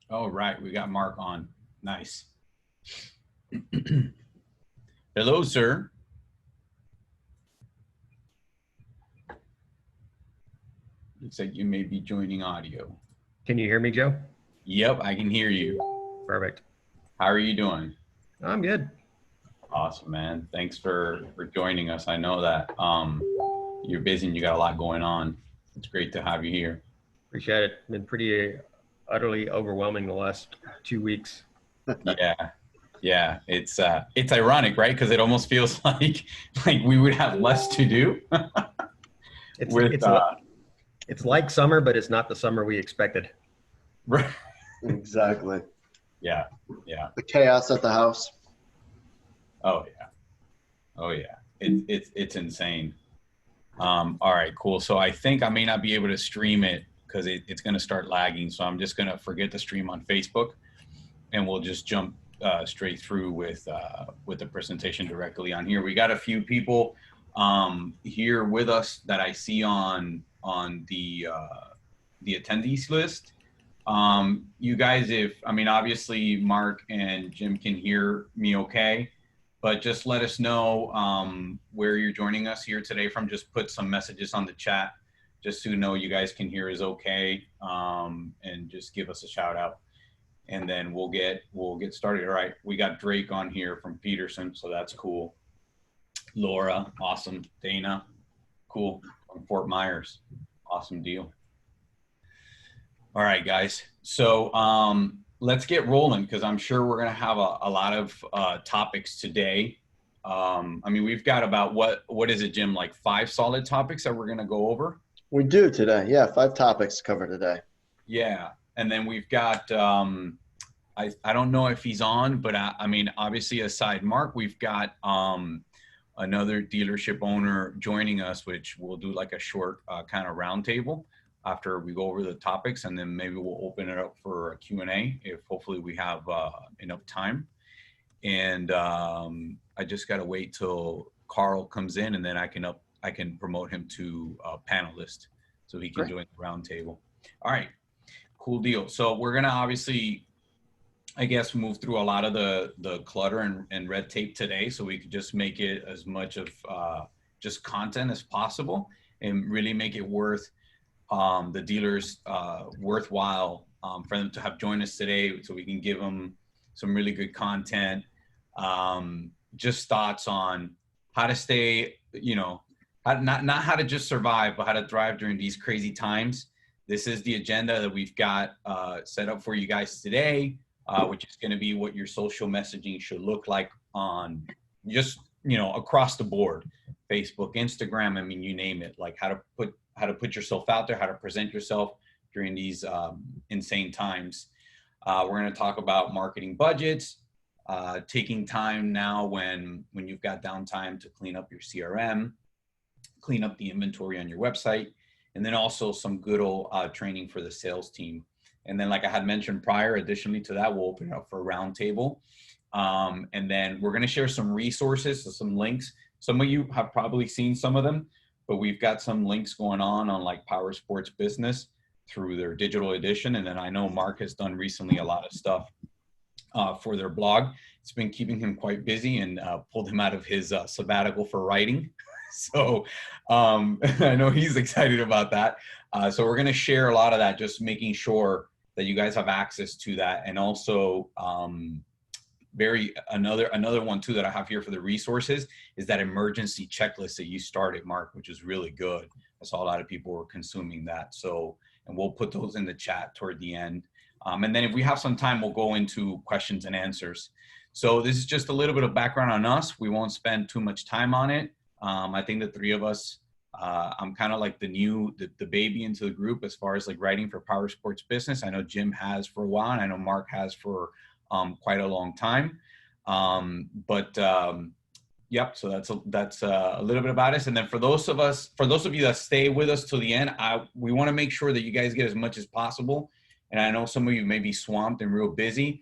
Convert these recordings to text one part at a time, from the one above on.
Oh, right. We got Mark on. Nice. Hello, sir. Looks like you may be joining audio. Can you hear me, Joe? Yep, I can hear you. Perfect. How are you doing? I'm good. Awesome, man. Thanks for joining us. I know that you're busy and you got a lot going on. It's great to have you here. Appreciate it. Been pretty utterly overwhelming the last 2 weeks. Yeah. Yeah, it's ironic, right? Because it almost feels like we would have less to do It's with it's it's like summer, but it's not the summer we expected. Exactly. yeah, yeah. The chaos at the house. Oh yeah. Oh yeah. It's insane. All right, cool. So I think I may not be able to stream it because it's going to start lagging. So I'm just going to forget the stream on Facebook, and we'll just jump straight through with the presentation directly on here. We got a few people here with us that I see on the attendees list. You guys, obviously Mark and Jim can hear me okay, but just let us know where you're joining us here today from. Just put some messages on the chat just so you know you guys can hear us okay, and just give us a shout out. And then we'll get started. All right, we got Drake on here from Peterson, so that's cool. Laura, awesome. Dana, cool, from Fort Myers, awesome deal. All right, guys. So let's get rolling because I'm sure we're going to have a lot of topics today. We've got about what is it, Jim? Like 5 solid topics that we're going to go over. We do today. Yeah, 5 topics to cover today. Yeah, and then we've got I don't know if he's on, but obviously aside Mark, we've got another dealership owner joining us, which we'll do like a short kind of roundtable after we go over the topics, and then maybe we'll open it up for a Q&A if hopefully we have enough time. And I just got to wait till Carl comes in, and then I can promote him to a panelist so he can join the roundtable. All right, cool deal. So we're gonna obviously, I guess, move through a lot of the clutter and red tape today, so we could just make it as much of just content as possible and really make it worth the dealers worthwhile for them to have joined us today, so we can give them some really good content, just thoughts on how to stay, not how to just survive, but how to thrive during these crazy times. This is the agenda that we've got set up for you guys today, which is going to be what your social messaging should look like on just, across the board, Facebook, Instagram, you name it, like how to put yourself out there, how to present yourself during these insane times. We're going to talk about marketing budgets, taking time now when you've got downtime to clean up your CRM, clean up the inventory on your website, and then also some good old training for the sales team. And then, like I had mentioned prior, additionally to that, we'll open it up for a roundtable. And then we're going to share some resources, so some links. Some of you have probably seen some of them, but we've got some links going on like Powersports Business through their digital edition. And then I know Mark has done recently a lot of stuff for their blog. It's been keeping him quite busy and pulled him out of his sabbatical for writing. So I know he's excited about that. So we're going to share a lot of that, just making sure that you guys have access to that. And also another one too that I have here for the resources is that emergency checklist that you started, Mark, which is really good. I saw a lot of people were consuming that. So, and we'll put those in the chat toward the end. And then if we have some time, we'll go into questions and answers. So this is just a little bit of background on us. We won't spend too much time on it. I think the 3 of us, I'm kind of like the baby into the group as far as like writing for Powersports Business. I know Jim has for a while, and I know Mark has for quite a long time. Yep. So that's a little bit about us. And then for those of you that stay with us till the end, we want to make sure that you guys get as much as possible. And I know some of you may be swamped and real busy,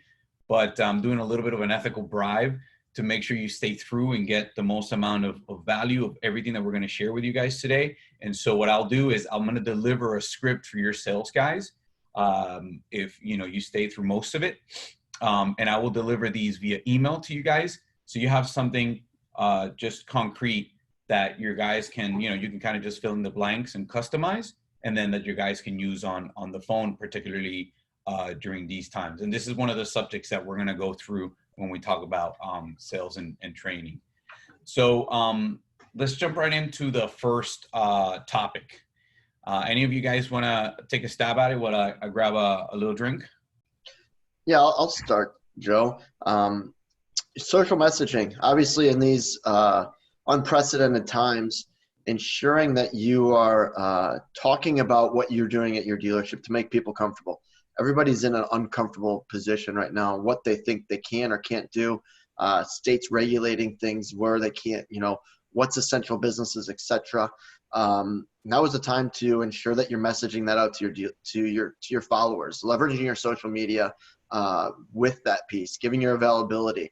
but I'm doing a little bit of an ethical bribe to make sure you stay through and get the most amount of value of everything that we're going to share with you guys today. And so what I'll do is I'm going to deliver a script for your sales guys. if you stay through most of it. And I will deliver these via email to you guys, so you have something just concrete that your guys can, you can kind of just fill in the blanks and customize, and then that your guys can use on the phone, particularly during these times. And this is one of the subjects that we're going to go through when we talk about sales and training. So let's jump right into the first topic. Any of you guys want to take a stab at it while I grab a little drink? Yeah, I'll start, Joe. Social messaging, obviously in these unprecedented times, ensuring that you are talking about what you're doing at your dealership to make people comfortable. Everybody's in an uncomfortable position right now, what they think they can or can't do. States regulating things where they can't, what's essential businesses, etc. Now is the time to ensure that you're messaging that out to your followers, leveraging your social media with that piece, giving your availability.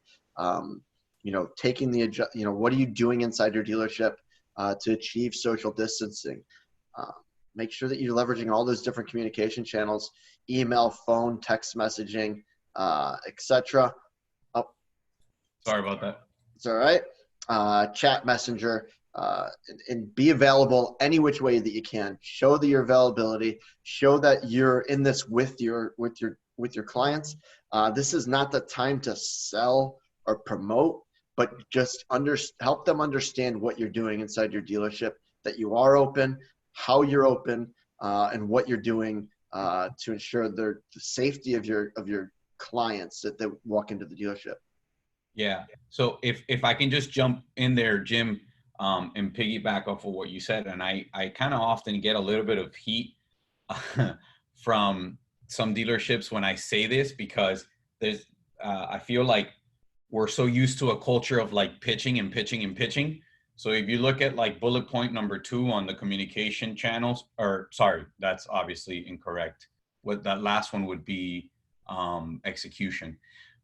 Taking what are you doing inside your dealership to achieve social distancing? Make sure that you're leveraging all those different communication channels, email, phone, text messaging, etc. Oh, sorry about that. It's all right. Chat messenger, and be available any which way that you can. Show that your availability, show that you're in this with your clients. This is not the time to sell or promote, but just help them understand what you're doing inside your dealership, that you are open, how you're open, and what you're doing to ensure the safety of your clients that they walk into the dealership. Yeah. So if I can just jump in there, Jim, and piggyback off of what you said, and I kind of often get a little bit of heat from some dealerships when I say this, because there's I feel like we're so used to a culture of like pitching and pitching and pitching. So if you look at like bullet point number 2 on the communication channels, or sorry, that's obviously incorrect. What that last one would be execution.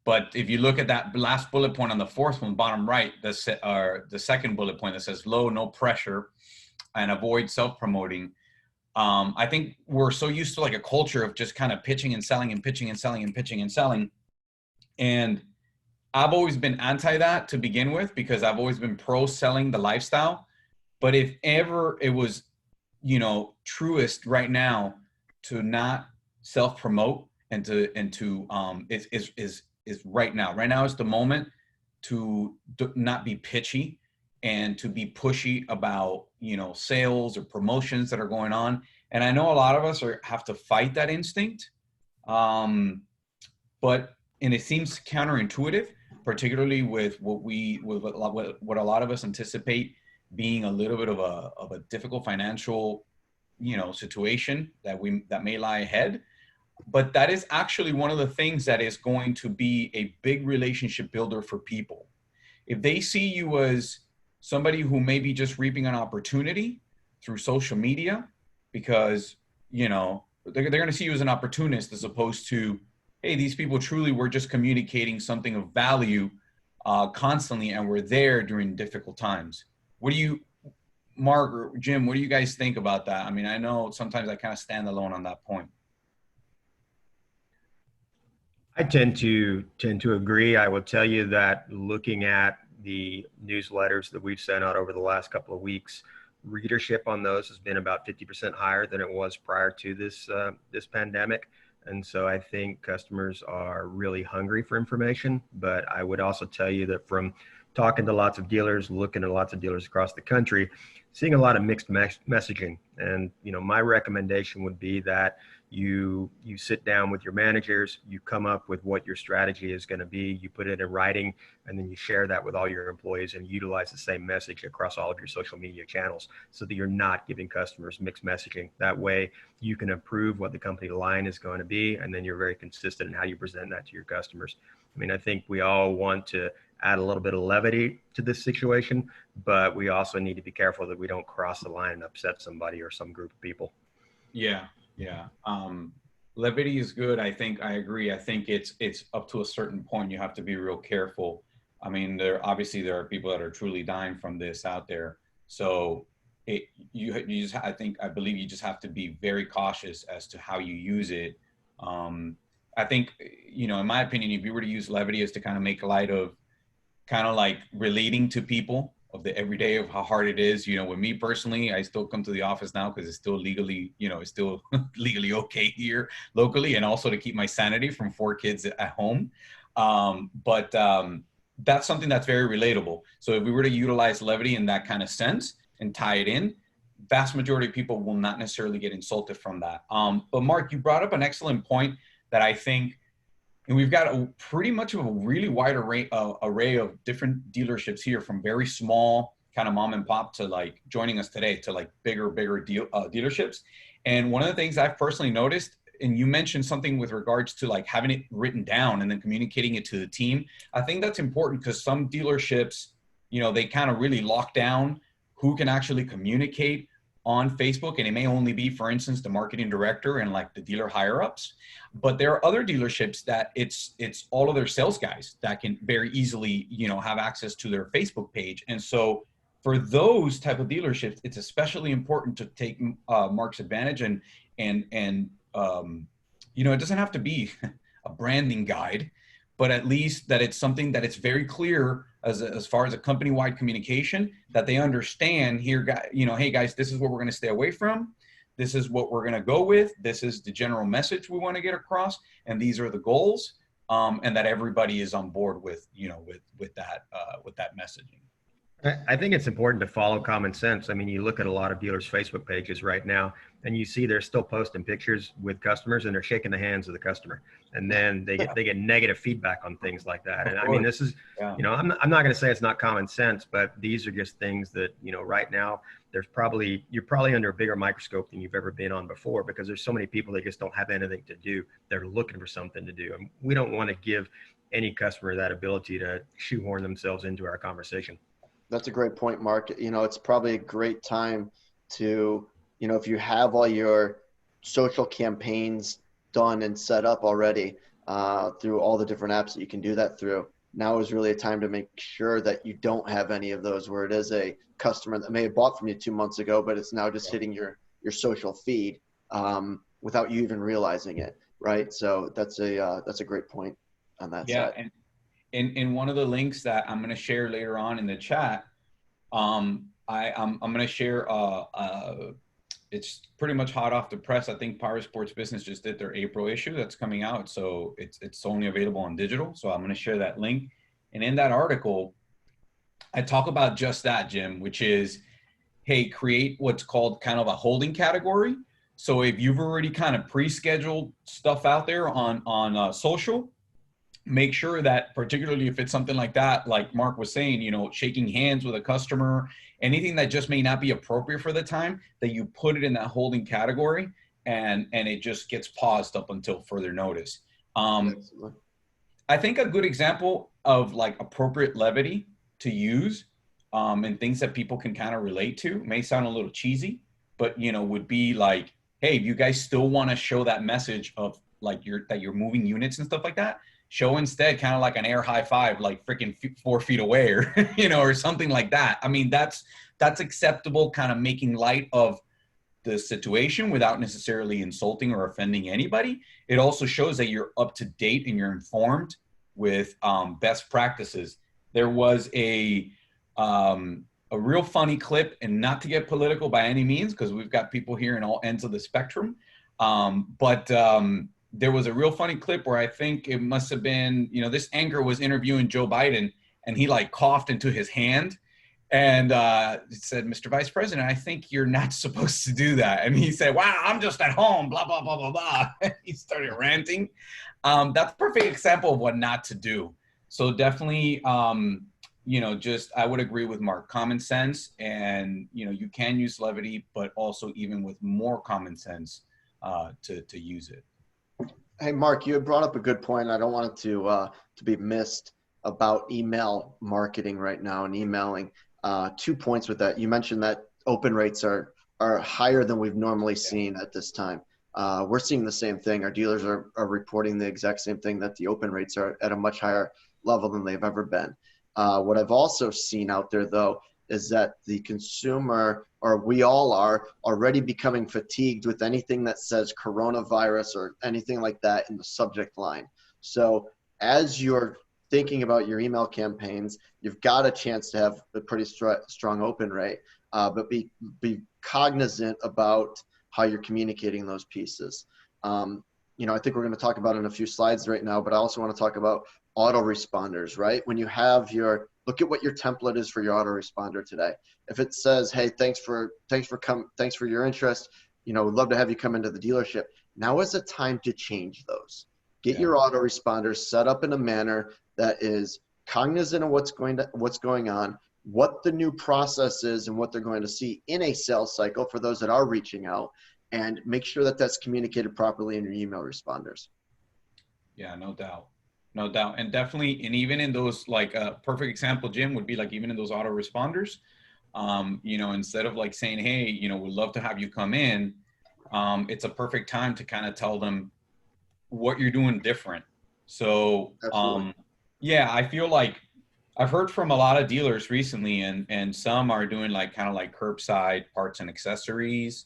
But if you look at that last bullet point on the 4th one, bottom right, the second bullet point that says low, no pressure, and avoid self-promoting. I think we're so used to like a culture of just kind of pitching and selling and pitching and selling and pitching and selling. And I've always been anti that to begin with, because I've always been pro selling the lifestyle. But if ever it was, truest right now to not self-promote and to is right now. Right now is the moment to not be pitchy and to be pushy about, sales or promotions that are going on. And I know a lot of us have to fight that instinct. And it seems counterintuitive, particularly with what a lot of us anticipate being a little bit of a difficult financial, situation that may lie ahead. But that is actually one of the things that is going to be a big relationship builder for people. If they see you as somebody who may be just reaping an opportunity through social media, because, they're going to see you as an opportunist, as opposed to, hey, these people truly were just communicating something of value constantly, and we're there during difficult times. What do you, Mark or Jim, what do you guys think about that? I mean, I know sometimes I kind of stand alone on that point. I tend to agree. I will tell you that looking at the newsletters that we've sent out over the last couple of weeks, readership on those has been about 50% higher than it was prior to this pandemic. And so I think customers are really hungry for information. But I would also tell you that from talking to lots of dealers, looking at lots of dealers across the country, seeing a lot of mixed messaging. And, my recommendation would be that you sit down with your managers, you come up with what your strategy is going to be, you put it in writing, and then you share that with all your employees and utilize the same message across all of your social media channels, so that you're not giving customers mixed messaging. That way you can improve what the company line is going to be, and then you're very consistent in how you present that to your customers. I mean, I think we all want to add a little bit of levity to this situation, but we also need to be careful that we don't cross the line and upset somebody or some group of people. Yeah. Levity is good. I think I agree. I think it's up to a certain point. You have to be real careful. I mean, there are people that are truly dying from this out there. So I believe you just have to be very cautious as to how you use it. I think, you know, in my opinion, if you were to use levity as to kind of make light of kind of like relating to people of the everyday of how hard it is. You know, with me personally, I still come to the office now because it's still legally, you know, it's still legally okay here locally, and also to keep my sanity from 4 kids at home. But that's something that's very relatable. So if we were to utilize levity in that kind of sense and tie it in, vast majority of people will not necessarily get insulted from that. But Mark, you brought up an excellent point that I think, and we've got a pretty much of a really wide array of different dealerships here, from very small kind of mom and pop to like joining us today to like bigger dealerships. And one of the things I've personally noticed, and you mentioned something with regards to like having it written down and then communicating it to the team. I think that's important because some dealerships, you know, they kind of really lock down who can actually communicate on Facebook, and it may only be, for instance, the marketing director and like the dealer higher ups. But there are other dealerships that it's all of their sales guys that can very easily, you know, have access to their Facebook page. And so for those type of dealerships, it's especially important to take Mark's advantage and you know, it doesn't have to be a branding guide, but at least that it's something that it's very clear as far as a company-wide communication, that they understand here, you know, hey guys, this is what we're going to stay away from. This is what we're going to go with. This is the general message we want to get across. And these are the goals. And that everybody is on board with, you know, with that messaging. I think it's important to follow common sense. I mean, you look at a lot of dealers' Facebook pages right now, and you see they're still posting pictures with customers, and they're shaking the hands of the customer, and then they get negative feedback on things like that. And I mean, this is, you know, I'm not going to say it's not common sense, but these are just things that, you know, right now you're probably under a bigger microscope than you've ever been on before, because there's so many people that just don't have anything to do. They're looking for something to do, and we don't want to give any customer that ability to shoehorn themselves into our conversation. That's a great point, Mark. You know, it's probably a great time to, you know, if you have all your social campaigns done and set up already through all the different apps that you can do that through, now is really a time to make sure that you don't have any of those where it is a customer that may have bought from you 2 months ago, but it's now just hitting your social feed without you even realizing it, right? So that's a great point on that side. And in one of the links that I'm going to share later on in the chat, I'm going to share, it's pretty much hot off the press. I think Powersports Business just did their April issue that's coming out. So it's only available on digital. So I'm going to share that link. And in that article, I talk about just that, Jim, which is, hey, create what's called kind of a holding category. So if you've already kind of pre-scheduled stuff out there on social, make sure that, particularly if it's something like that, like Mark was saying, you know, shaking hands with a customer, anything that just may not be appropriate for the time, that you put it in that holding category, and it just gets paused up until further notice. I think a good example of like appropriate levity to use and things that people can kind of relate to, may sound a little cheesy, but, you know, would be like, hey, if you guys still want to show that message of like that you're moving units and stuff like that, show instead kind of like an air high five, like freaking 4 feet away, or, you know, or something like that. I mean, that's acceptable, kind of making light of the situation without necessarily insulting or offending anybody. It also shows that you're up to date and you're informed with best practices. There was a real funny clip, and not to get political by any means, because we've got people here in all ends of the spectrum. But there was a real funny clip where I think it must have been, you know, this anchor was interviewing Joe Biden, and he like coughed into his hand, and it said, "Mr. Vice President, I think you're not supposed to do that." And he said, "Wow, I'm just at home, blah, blah, blah, blah, blah." He started ranting. That's a perfect example of what not to do. So definitely, you know, just, I would agree with Mark, common sense, and, you know, you can use levity, but also even with more common sense to use it. Hey, Mark, you had brought up a good point. I don't want it to be missed about email marketing right now and emailing. 2 points with that. You mentioned that open rates are higher than we've normally seen at this time. We're seeing the same thing. Our dealers are reporting the exact same thing, that the open rates are at a much higher level than they've ever been. What I've also seen out there, though, is that the consumer, or we all are, already becoming fatigued with anything that says coronavirus or anything like that in the subject line. So as you're thinking about your email campaigns, you've got a chance to have a pretty strong open rate, but be cognizant about how you're communicating those pieces. I think we're going to talk about it in a few slides right now, but I also want to talk about autoresponders, right? When you have look at what your template is for your autoresponder today. If it says, hey, thanks for your interest, we'd love to have you come into the dealership. Now is the time to change those. Get your autoresponders set up in a manner that is cognizant of what's going on, what the new process is, and what they're going to see in a sales cycle for those that are reaching out, and make sure that that's communicated properly in your email responders. Yeah, no doubt. No doubt. And definitely, and even in those, like a perfect example, Jim, would be like even in those autoresponders, instead of like saying, hey, we'd love to have you come in, it's a perfect time to kind of tell them what you're doing different. So, yeah, I feel like I've heard from a lot of dealers recently, and some are doing like kind of like curbside parts and accessories,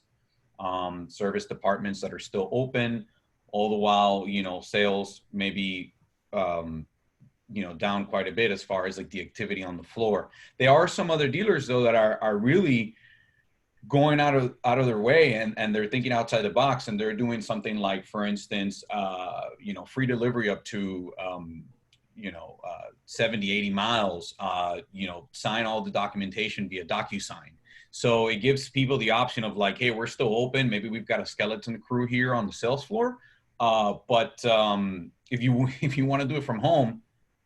service departments that are still open, all the while, sales maybe, down quite a bit as far as like the activity on the floor. There are some other dealers though that are really going out of their way, and they're thinking outside the box, and they're doing something like, for instance, free delivery up to, 70, 80 miles, sign all the documentation via DocuSign. So it gives people the option of like, hey, we're still open. Maybe we've got a skeleton crew here on the sales floor. But if you want to do it from home,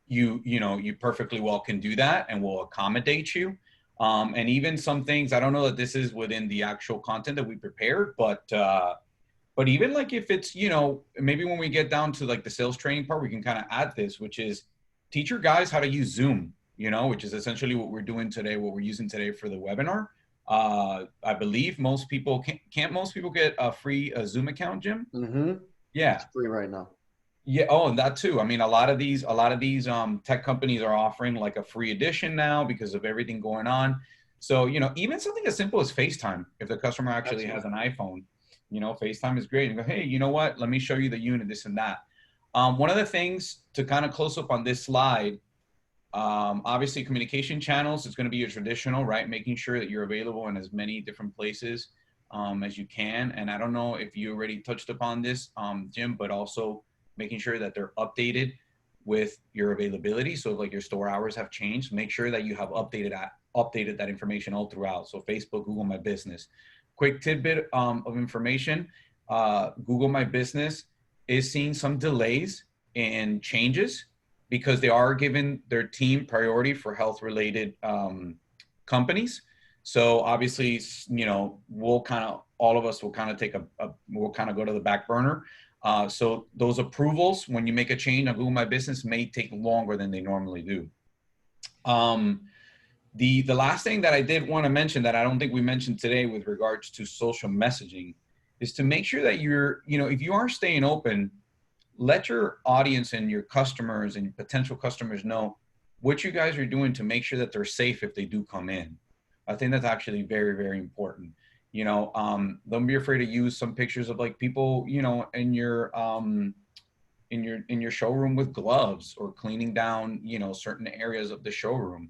you perfectly well can do that, and we'll accommodate you. And even some things, I don't know that this is within the actual content that we prepared, but even like if it's, maybe when we get down to like the sales training part, we can kind of add this, which is teach your guys how to use Zoom, which is essentially what we're doing today, what we're using today for the webinar. I believe most people can't most people get a free Zoom account, Jim? Mm-hmm. Yeah. It's free right now. Yeah. Oh, and that too. I mean, a lot of these tech companies are offering like a free edition now because of everything going on. So, even something as simple as FaceTime, if the customer actually has an iPhone, FaceTime is great. And go, hey, you know what? Let me show you the unit, this and that. One of the things to kind of close up on this slide, obviously communication channels is going to be your traditional, right? Making sure that you're available in as many different places as you can. And I don't know if you already touched upon this, Jim, but also making sure that they're updated with your availability. So if like your store hours have changed, make sure that you have updated that information all throughout. So Facebook, Google My Business. Quick tidbit of information, Google My Business is seeing some delays in changes because they are giving their team priority for health-related companies. So obviously, all of us will kind of we'll kind of go to the back burner. So those approvals, when you make a change on Google My Business, may take longer than they normally do. The last thing that I did want to mention that I don't think we mentioned today with regards to social messaging is to make sure that if you are staying open, let your audience and your customers and potential customers know what you guys are doing to make sure that they're safe if they do come in. I think that's actually very, very important. Don't be afraid to use some pictures of like people, in your showroom with gloves or cleaning down, certain areas of the showroom.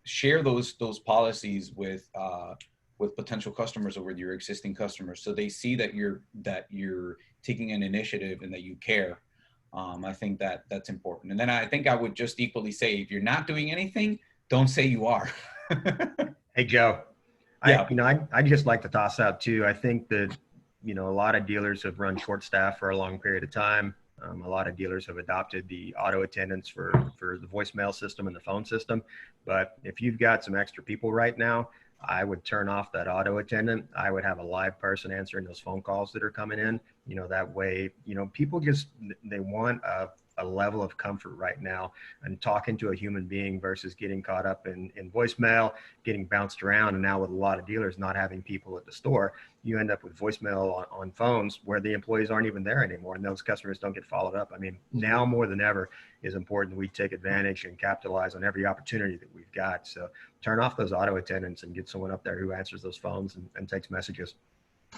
Share those policies with potential customers or with your existing customers, so they see that you're taking an initiative and that you care. I think that's important. And then I think I would just equally say, if you're not doing anything, don't say you are. Hey, Joe. Yeah. I'd just like to toss out too. I think that, a lot of dealers have run short staff for a long period of time. A lot of dealers have adopted the auto attendants for the voicemail system and the phone system. But if you've got some extra people right now, I would turn off that auto attendant. I would have a live person answering those phone calls that are coming in. That way, people they want a a level of comfort right now and talking to a human being versus getting caught up in voicemail, getting bounced around. And now with a lot of dealers not having people at the store, you end up with voicemail on phones where the employees aren't even there anymore, and those customers don't get followed up. I mean, now more than ever is important we take advantage and capitalize on every opportunity that we've got. So turn off those auto attendants and get someone up there who answers those phones and takes messages.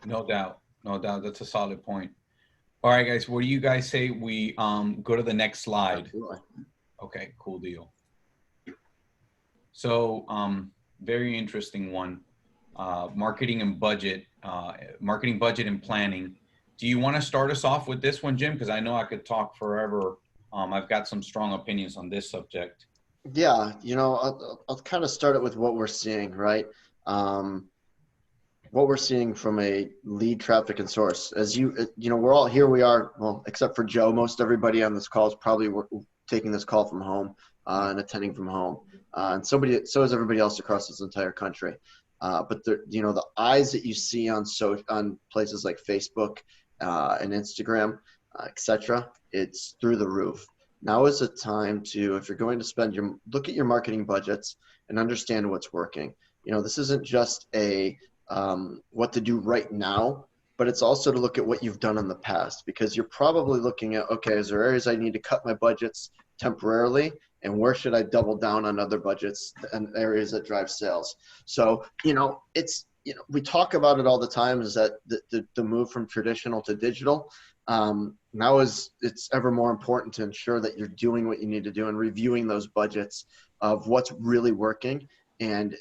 No doubt. No doubt. That's a solid point. All right, guys, what do you guys say we go to the next slide? Absolutely. Okay, cool deal. So very interesting one. Marketing budget and planning. Do you want to start us off with this one, Jim? Because I know I could talk forever. I've got some strong opinions on this subject. Yeah, I'll kind of start it with what we're seeing, right? What we're seeing from a lead traffic and source. As we're all here. We are, well, except for Joe. Most everybody on this call is probably taking this call from home and attending from home, and so is everybody else across this entire country. But the eyes that you see on places like Facebook and Instagram, etc., it's through the roof. Now is the time to, if you're going to look at your marketing budgets and understand what's working. This isn't just a what to do right now, but it's also to look at what you've done in the past, because you're probably looking at, okay, is there areas I need to cut my budgets temporarily, and where should I double down on other budgets and areas that drive sales? So, we talk about it all the time, is that the move from traditional to digital, now it's ever more important to ensure that you're doing what you need to do and reviewing those budgets of what's really working and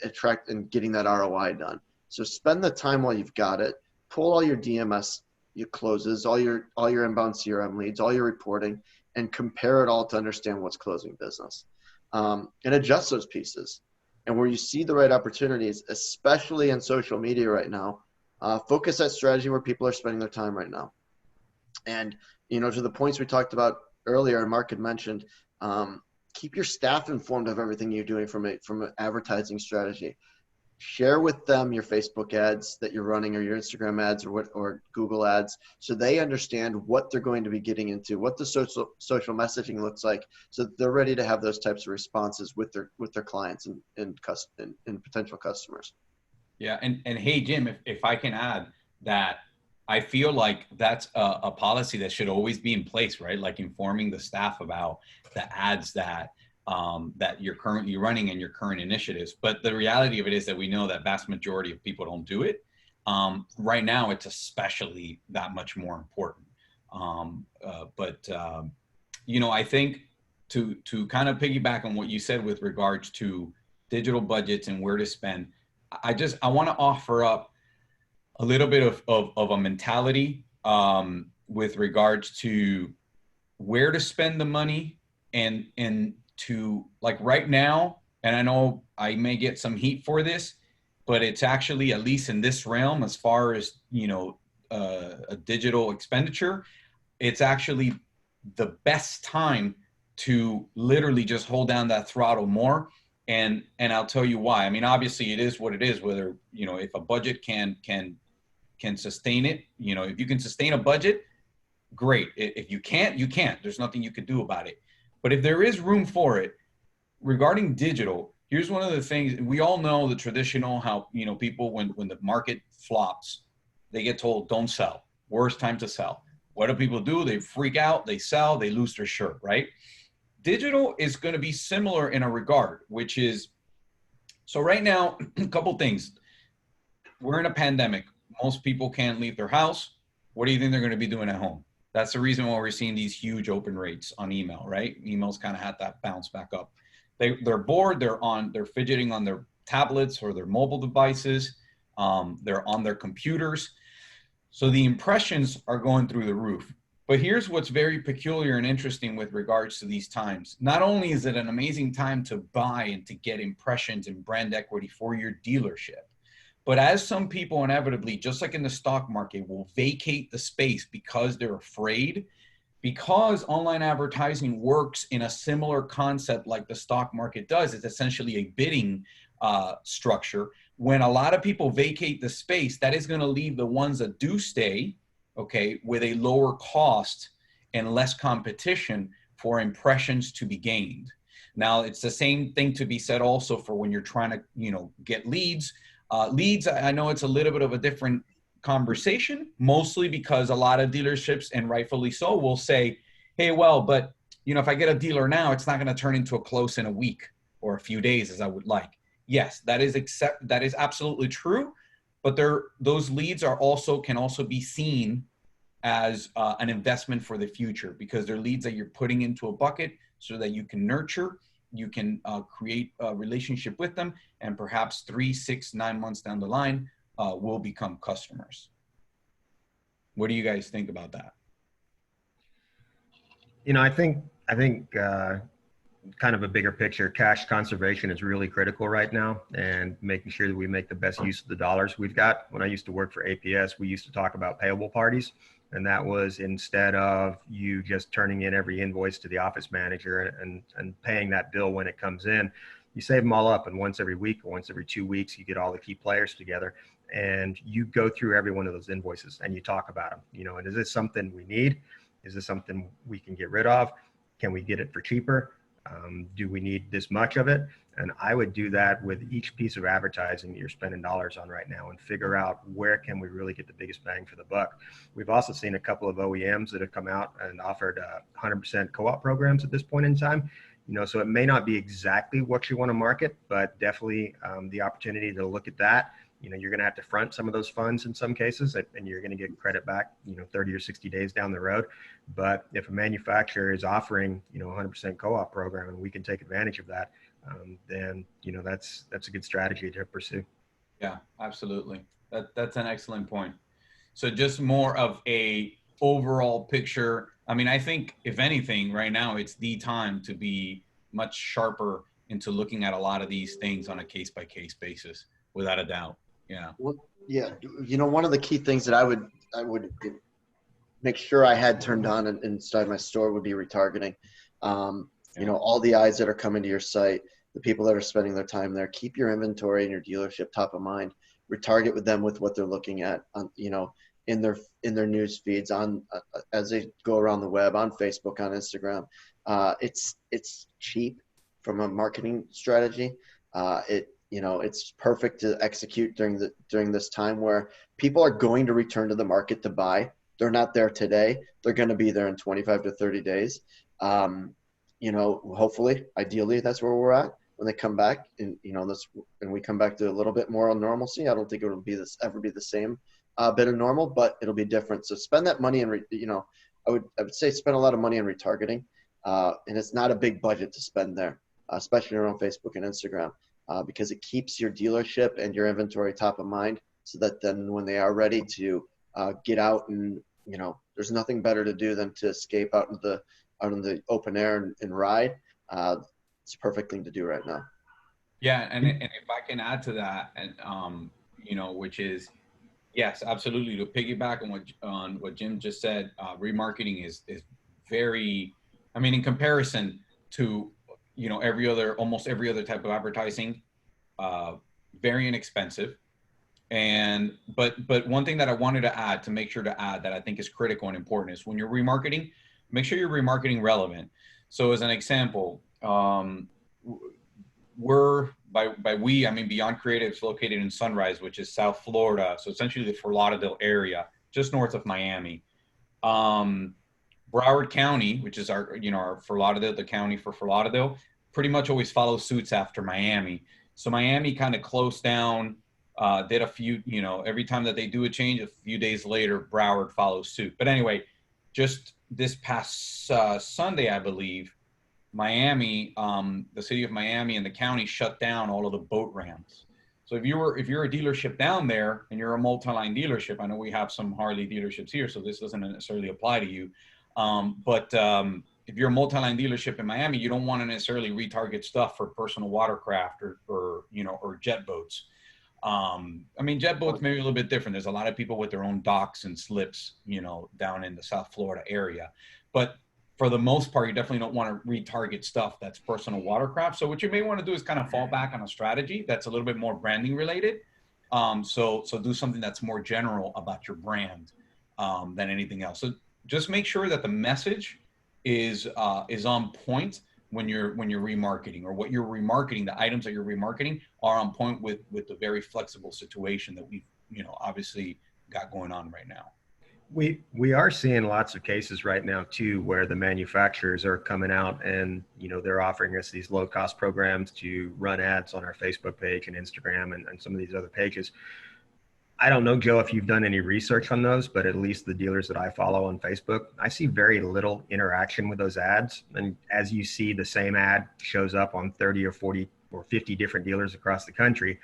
getting that ROI done. So spend the time while you've got it, pull all your DMS, your closes, all your inbound CRM leads, all your reporting, and compare it all to understand what's closing business, and adjust those pieces. And where you see the right opportunities, especially in social media right now, focus that strategy where people are spending their time right now. And, to the points we talked about earlier, and Mark had mentioned, keep your staff informed of everything you're doing from an advertising strategy. Share with them your Facebook ads that you're running, or your Instagram ads, or Google ads, so they understand what they're going to be getting into, what the social messaging looks like, so that they're ready to have those types of responses with their clients and potential customers. Yeah, and hey, Jim, if I can add that, I feel like that's a policy that should always be in place, right? Like informing the staff about the ads that you're currently running and your current initiatives. But the reality of it is that we know that vast majority of people don't do it. Right now, it's especially that much more important. I think to kind of piggyback on what you said with regards to digital budgets and where to spend, I want to offer up a little bit of a mentality with regards to where to spend the money and to, like, right now, and I know I may get some heat for this, but it's actually, at least in this realm, as far as, a digital expenditure, it's actually the best time to literally just hold down that throttle more. And I'll tell you why. I mean, obviously it is what it is, whether, if a budget can sustain it, if you can sustain a budget, great. If you can't, you can't. There's nothing you could do about it. But if there is room for it, regarding digital, here's one of the things. We all know the traditional, how, people, when the market flops, they get told, don't sell. Worst time to sell. What do people do? They freak out, they sell, they lose their shirt, right? Digital is going to be similar in a regard, which is, so right now, a couple things. We're in a pandemic. Most people can't leave their house. What do you think they're going to be doing at home? That's the reason why we're seeing these huge open rates on email, right? Emails kind of had that bounce back up. They're bored. They're fidgeting on their tablets or their mobile devices. They're on their computers. So the impressions are going through the roof. But here's what's very peculiar and interesting with regards to these times. Not only is it an amazing time to buy and to get impressions and brand equity for your dealership, but as some people inevitably, just like in the stock market, will vacate the space because they're afraid, because online advertising works in a similar concept like the stock market does. It's essentially a bidding structure. When a lot of people vacate the space, that is going to leave the ones that do stay, okay, with a lower cost and less competition for impressions to be gained. Now, it's the same thing to be said also for when you're trying to, get leads. Leads, I know it's a little bit of a different conversation, mostly because a lot of dealerships, and rightfully so, will say, hey, well, but, if I get a dealer now, it's not going to turn into a close in a week or a few days as I would like. Yes, that is absolutely true. But those leads can also be seen as an investment for the future, because they're leads that you're putting into a bucket so that you can nurture, you can create a relationship with them, and perhaps 3, 6, 9 months down the line will become customers. What do you guys think about that? I think kind of a bigger picture, cash conservation is really critical right now, and making sure that we make the best use of the dollars we've got. When I used to work for APS, we used to talk about payable parties, and that was instead of you just turning in every invoice to the office manager and paying that bill when it comes in, you save them all up, and once every week or once every 2 weeks, you get all the key players together and you go through every one of those invoices and you talk about them, and is this something we need? Is this something we can get rid of? Can we get it for cheaper? Do we need this much of it? And I would do that with each piece of advertising that you're spending dollars on right now, and figure out where can we really get the biggest bang for the buck. We've also seen a couple of OEMs that have come out and offered 100% co-op programs at this point in time. So it may not be exactly what you want to market, but definitely the opportunity to look at that. You're going to have to front some of those funds in some cases, and you're going to get credit back, 30 or 60 days down the road. But if a manufacturer is offering, 100% co-op program, and we can take advantage of that, then, that's a good strategy to pursue. Yeah, absolutely. That's an excellent point. So just more of a overall picture. I mean, I think if anything right now, it's the time to be much sharper into looking at a lot of these things on a case-by-case basis, without a doubt. Yeah. Well, yeah. One of the key things that I would make sure I had turned on inside my store would be retargeting. All the eyes that are coming to your site, the people that are spending their time there, keep your inventory and your dealership top of mind. Retarget with them with what they're looking at, in their news feeds, as they go around the web, on Facebook, on Instagram. It's cheap from a marketing strategy. It's perfect to execute during this time where people are going to return to the market to buy. They're not there today. They're going to be there in 25 to 30 days. Hopefully, ideally, that's where we're at when they come back, and we come back to a little bit more on normalcy. I don't think it will ever be the same bit of normal, but it'll be different. So spend that money, and I would say spend a lot of money on retargeting, and it's not a big budget to spend there, especially around Facebook and Instagram. Because it keeps your dealership and your inventory top of mind, so that then when they are ready to get out, and there's nothing better to do than to escape out in the open air and ride. It's a perfect thing to do right now. Yeah, and if I can add to that, and which is, yes, absolutely, to piggyback on what Jim just said, remarketing is very, I mean, in comparison to almost every other type of advertising, very inexpensive. But one thing that I wanted to add, that I think is critical and important, is when you're remarketing, make sure you're remarketing relevant. So as an example, I mean Beyond Creative is located in Sunrise, which is South Florida. So essentially the Fort Lauderdale area, just north of Miami. Broward County, which is our Fort Lauderdale, the county for Fort Lauderdale, pretty much always follows suits after Miami. So Miami kind of closed down, did a few, every time that they do a change, a few days later, Broward follows suit. But anyway, just this past Sunday, I believe, Miami, the city of Miami and the county shut down all of the boat ramps. So if you're a dealership down there and you're a multi-line dealership, I know we have some Harley dealerships here, so this doesn't necessarily apply to you. But if you're a multi-line dealership in Miami, you don't want to necessarily retarget stuff for personal watercraft or jet boats. I mean, jet boats may be a little bit different. There's a lot of people with their own docks and slips, down in the South Florida area. But for the most part, you definitely don't want to retarget stuff that's personal watercraft. So what you may want to do is kind of fall back on a strategy that's a little bit more branding related. So do something that's more general about your brand than anything else. So just make sure that the message is on point when you're remarketing, or what you're remarketing, the items that you're remarketing are on point with the very flexible situation that we've, obviously got going on right now. We are seeing lots of cases right now too, where the manufacturers are coming out and, they're offering us these low cost programs to run ads on our Facebook page and Instagram and some of these other pages. I don't know, Joe, if you've done any research on those, but at least the dealers that I follow on Facebook, I see very little interaction with those ads. And as you see, the same ad shows up on 30 or 40 or 50 different dealers across the country.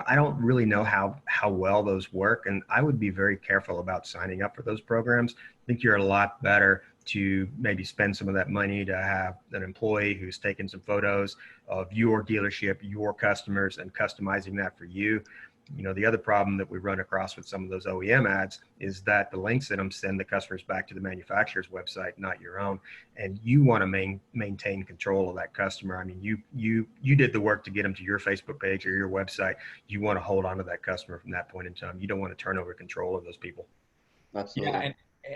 I don't really know how well those work. And I would be very careful about signing up for those programs. I think you're a lot better to maybe spend some of that money to have an employee who's taking some photos of your dealership, your customers, and customizing that for you. The other problem that we run across with some of those OEM ads is that the links in them send the customers back to the manufacturer's website, not your own. And you want to maintain control of that customer. I mean, you did the work to get them to your Facebook page or your website. You want to hold on to that customer from that point in time. You don't want to turn over control of those people. Absolutely. Yeah,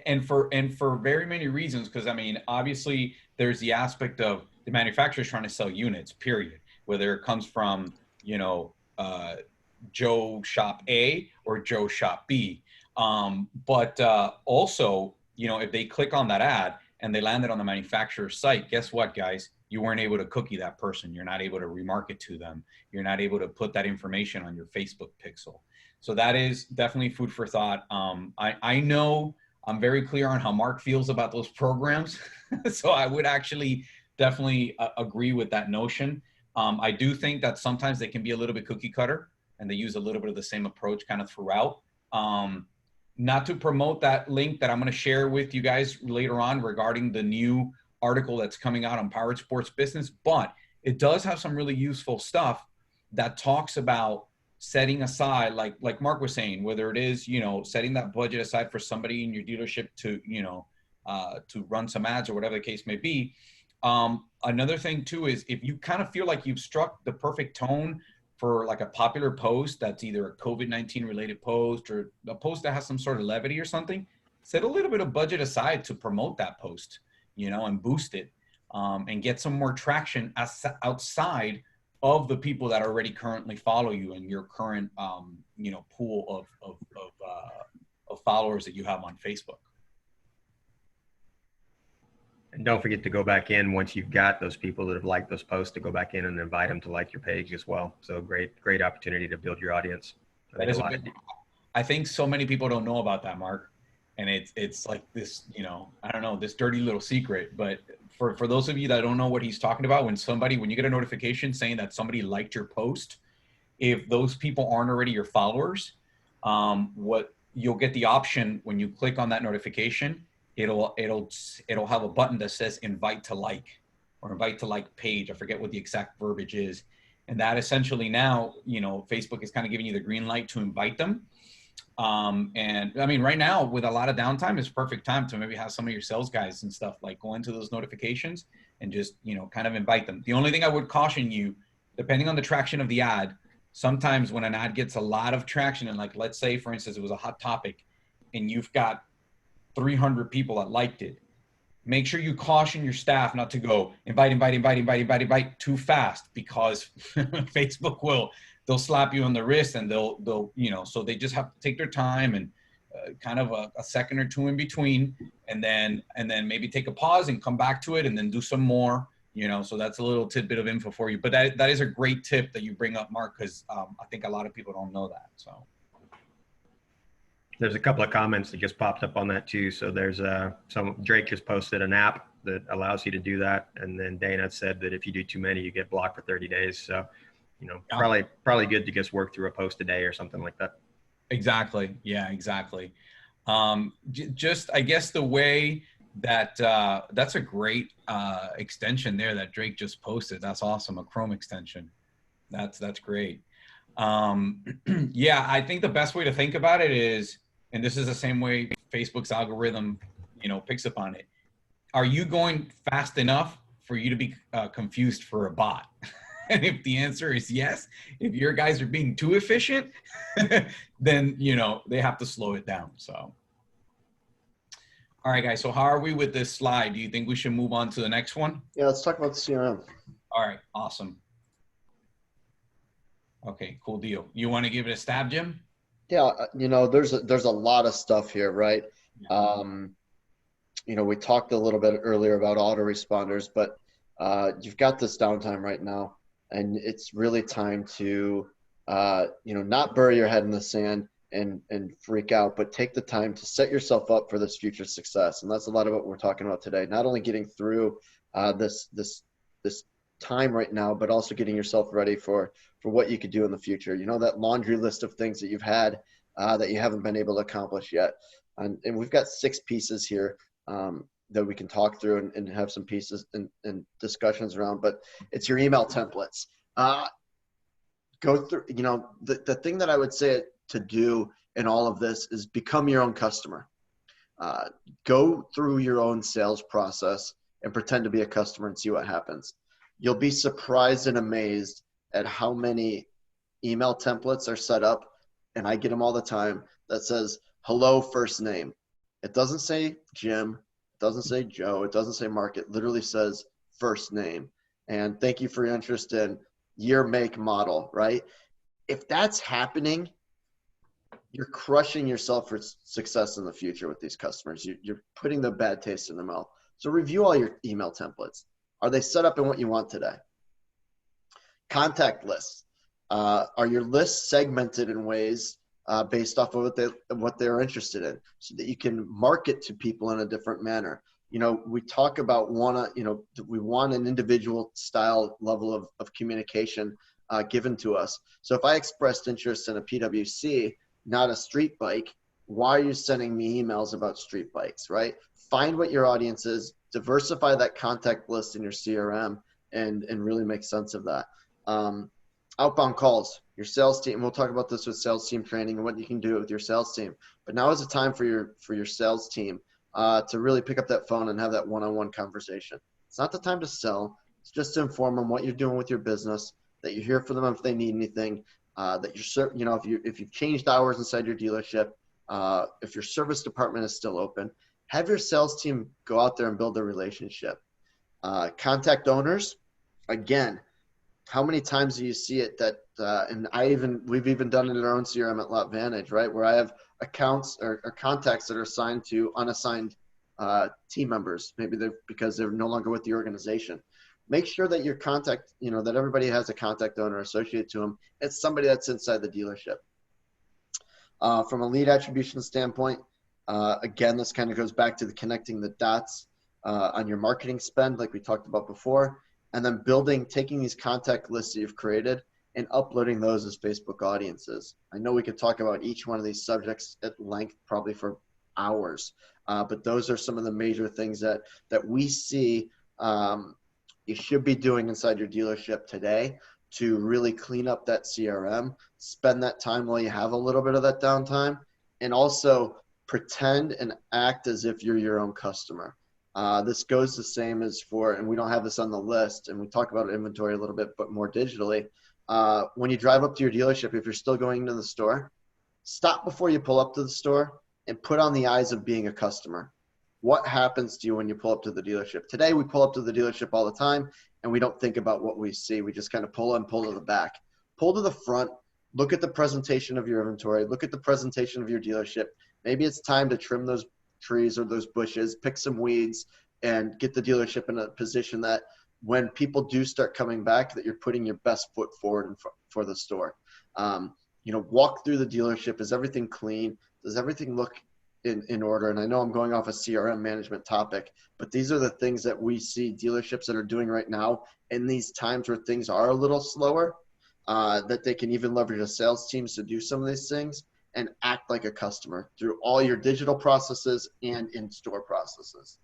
and for very many reasons, because I mean, obviously there's the aspect of the manufacturers trying to sell units, period, whether it comes from, Joe shop A or Joe shop B. But also, if they click on that ad and they landed on the manufacturer's site, guess what, guys? You weren't able to cookie that person. You're not able to remarket to them. You're not able to put that information on your Facebook pixel. So that is definitely food for thought. I know I'm very clear on how Mark feels about those programs. So I would actually definitely agree with that notion. I do think that sometimes they can be a little bit cookie cutter, and they use a little bit of the same approach kind of throughout. Not to promote that link that I'm going to share with you guys later on regarding the new article that's coming out on Powersports Business, but it does have some really useful stuff that talks about setting aside, like Mark was saying, whether it is, setting that budget aside for somebody in your dealership to, to run some ads or whatever the case may be. Another thing too is if you kind of feel like you've struck the perfect tone for like a popular post that's either a COVID-19 related post or a post that has some sort of levity or something, set a little bit of budget aside to promote that post, and boost it, and get some more traction outside of the people that already currently follow you and your current, pool of followers that you have on Facebook. And don't forget to go back in once you've got those people that have liked those posts, to go back in and invite them to like your page as well. So great opportunity to build your audience. I think so many people don't know about that, Mark. And it's like this, I don't know, this dirty little secret, but for those of you that don't know what he's talking about, when you get a notification saying that somebody liked your post, if those people aren't already your followers, what you'll get the option when you click on that notification, it'll have a button that says invite to like, or invite to like page. I forget what the exact verbiage is. And that essentially now, Facebook is kind of giving you the green light to invite them. And I mean, right now with a lot of downtime, it's perfect time to maybe have some of your sales guys and stuff like go into those notifications and just, kind of invite them. The only thing I would caution you, depending on the traction of the ad, sometimes when an ad gets a lot of traction, and like, let's say for instance, it was a hot topic and you've got 300 people that liked it, make sure you caution your staff not to go invite too fast, because Facebook they'll slap you on the wrist, and they'll so they just have to take their time and kind of a second or two in between, and then maybe take a pause and come back to it and then do some more, so that's a little tidbit of info for you. But that is a great tip that you bring up, Mark, because I think a lot of people don't know that. So there's a couple of comments that just popped up on that too. So there's Drake just posted an app that allows you to do that. And then Dana said that if you do too many, you get blocked for 30 days. So, probably good to just work through a post a day or something like that. Exactly. Yeah, exactly. Just, I guess the way that, that's a great extension there that Drake just posted. That's awesome. A Chrome extension. That's great. Yeah, I think the best way to think about it is, and this is the same way Facebook's algorithm, picks up on it. Are you going fast enough for you to be confused for a bot? And if the answer is yes, if your guys are being too efficient, then, they have to slow it down. So, All right, guys. So how are we with this slide? Do you think we should move on to the next one? Yeah, let's talk about the CRM. All right, awesome. Okay, cool deal. You want to give it a stab, Jim? Yeah, there's a lot of stuff here, right? Yeah. We talked a little bit earlier about autoresponders, but you've got this downtime right now, and it's really time to, not bury your head in the sand and freak out, but take the time to set yourself up for this future success. And that's a lot of what we're talking about today. Not only getting through this time right now, but also getting yourself ready for what you could do in the future. That laundry list of things that you've had that you haven't been able to accomplish yet. And we've got 6 pieces here that we can talk through and have some pieces and discussions around, but it's your email templates. Go through, the thing that I would say to do in all of this is become your own customer. Go through your own sales process and pretend to be a customer and see what happens. You'll be surprised and amazed at how many email templates are set up, and I get them all the time, that says, hello, first name. It doesn't say Jim, it doesn't say Joe, it doesn't say Mark, it literally says first name. And thank you for your interest in year, make, model, right? If that's happening, you're crushing yourself for success in the future with these customers. You're putting the bad taste in their mouth. So review all your email templates. Are they set up in what you want today? Contact lists. Are your lists segmented in ways based off of what they're interested in, so that you can market to people in a different manner? We talk about we want an individual style level of communication given to us. So if I expressed interest in a PWC, not a street bike, why are you sending me emails about street bikes, right? Find what your audience is, diversify that contact list in your CRM, and really make sense of that. Outbound calls, your sales team. We'll talk about this with sales team training and what you can do with your sales team. But now is the time for your sales team to really pick up that phone and have that one-on-one conversation. It's not the time to sell. It's just to inform them what you're doing with your business, that you're here for them if they need anything, that if you've changed hours inside your dealership, if your service department is still open, have your sales team go out there and build a relationship. Contact owners, again, how many times do you see it that, and we've even done it in our own CRM at Lot Vantage, right? Where I have accounts or contacts that are assigned to unassigned team members, maybe because they're no longer with the organization. Make sure that your contact, that everybody has a contact owner associated to them. It's somebody that's inside the dealership. From a lead attribution standpoint, again, this kind of goes back to the connecting the dots on your marketing spend, like we talked about before, and then taking these contact lists that you've created and uploading those as Facebook audiences. I know we could talk about each one of these subjects at length, probably for hours, but those are some of the major things that we see you should be doing inside your dealership today to really clean up that CRM, spend that time while you have a little bit of that downtime, and also pretend and act as if you're your own customer. This goes the same as and we don't have this on the list, and we talk about inventory a little bit, but more digitally. When you drive up to your dealership, if you're still going to the store, stop before you pull up to the store and put on the eyes of being a customer. What happens to you when you pull up to the dealership? Today, we pull up to the dealership all the time, and we don't think about what we see. We just kind of pull to the back. Pull to the front. Look at the presentation of your inventory. Look at the presentation of your dealership. Maybe it's time to trim those trees or those bushes, pick some weeds, and get the dealership in a position that when people do start coming back, that you're putting your best foot forward for the store. Walk through the dealership. Is everything clean? Does everything look in order? And I know I'm going off a CRM management topic, but these are the things that we see dealerships that are doing right now in these times where things are a little slower, that they can even leverage a sales teams to do some of these things and act like a customer through all your digital processes and in-store processes.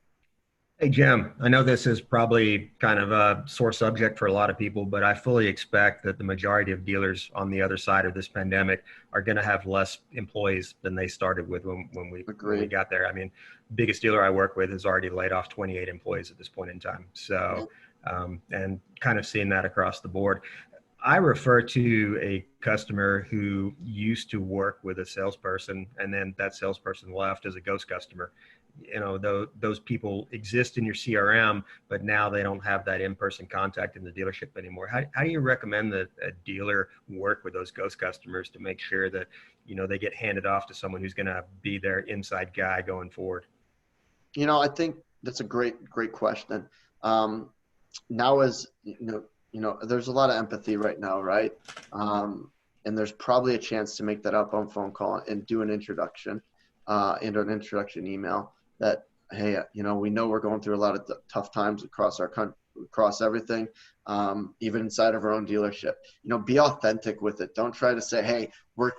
Hey, Jim, I know this is probably kind of a sore subject for a lot of people, but I fully expect that the majority of dealers on the other side of this pandemic are going to have less employees than they started with when we got there. I mean, the biggest dealer I work with has already laid off 28 employees at this point in time. So, and kind of seeing that across the board. I refer to a customer who used to work with a salesperson, and then that salesperson left as a ghost customer. those people exist in your CRM, but now they don't have that in-person contact in the dealership anymore. How do you recommend that a dealer work with those ghost customers to make sure that, they get handed off to someone who's going to be their inside guy going forward? I think that's a great question. Now, as there's a lot of empathy right now, right? And there's probably a chance to make that outbound phone call and do an introduction and an introduction email that, hey, we know we're going through a lot of tough times across our country, across everything, even inside of our own dealership. Be authentic with it. Don't try to say, hey, we're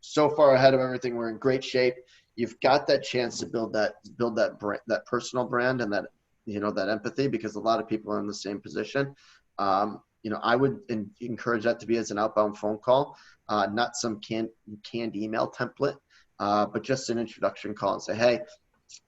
so far ahead of everything. We're in great shape. You've got that chance to build that brand, that personal brand, and that that empathy, because a lot of people are in the same position. I would encourage that to be as an outbound phone call, not some canned email template, but just an introduction call and say, hey,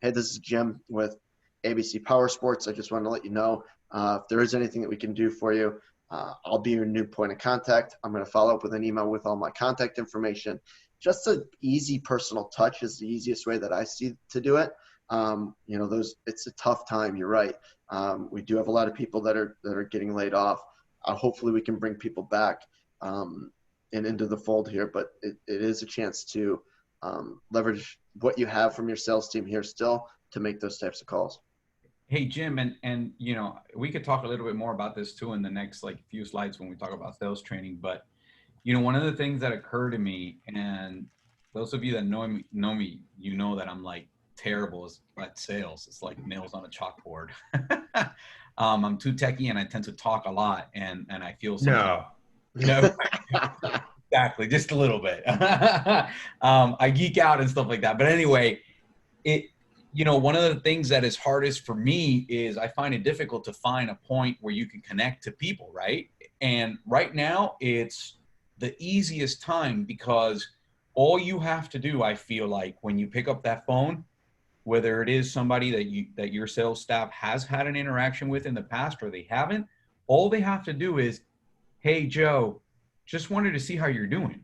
this is Jim with ABC Powersports. I just want to let you know if there is anything that we can do for you. I'll be your new point of contact. I'm going to follow up with an email with all my contact information. Just an easy personal touch is the easiest way that I see to do it. It's a tough time. You're right. We do have a lot of people that are getting laid off. Hopefully we can bring people back and into the fold here, but it is a chance to leverage what you have from your sales team here still to make those types of calls. Hey, Jim, and we could talk a little bit more about this too in the next few slides when we talk about sales training. But one of the things that occurred to me, and those of you that know me, that I'm terrible at sales. It's like nails on a chalkboard. I'm too techie and I tend to talk a lot, and I feel no. Exactly, just a little bit. I geek out and stuff like that. But anyway, one of the things that is hardest for me is I find it difficult to find a point where you can connect to people, right? And right now it's the easiest time, because all you have to do, I feel like, when you pick up that phone, whether it is somebody that your sales staff has had an interaction with in the past or they haven't, all they have to do is, hey, Joe, just wanted to see how you're doing.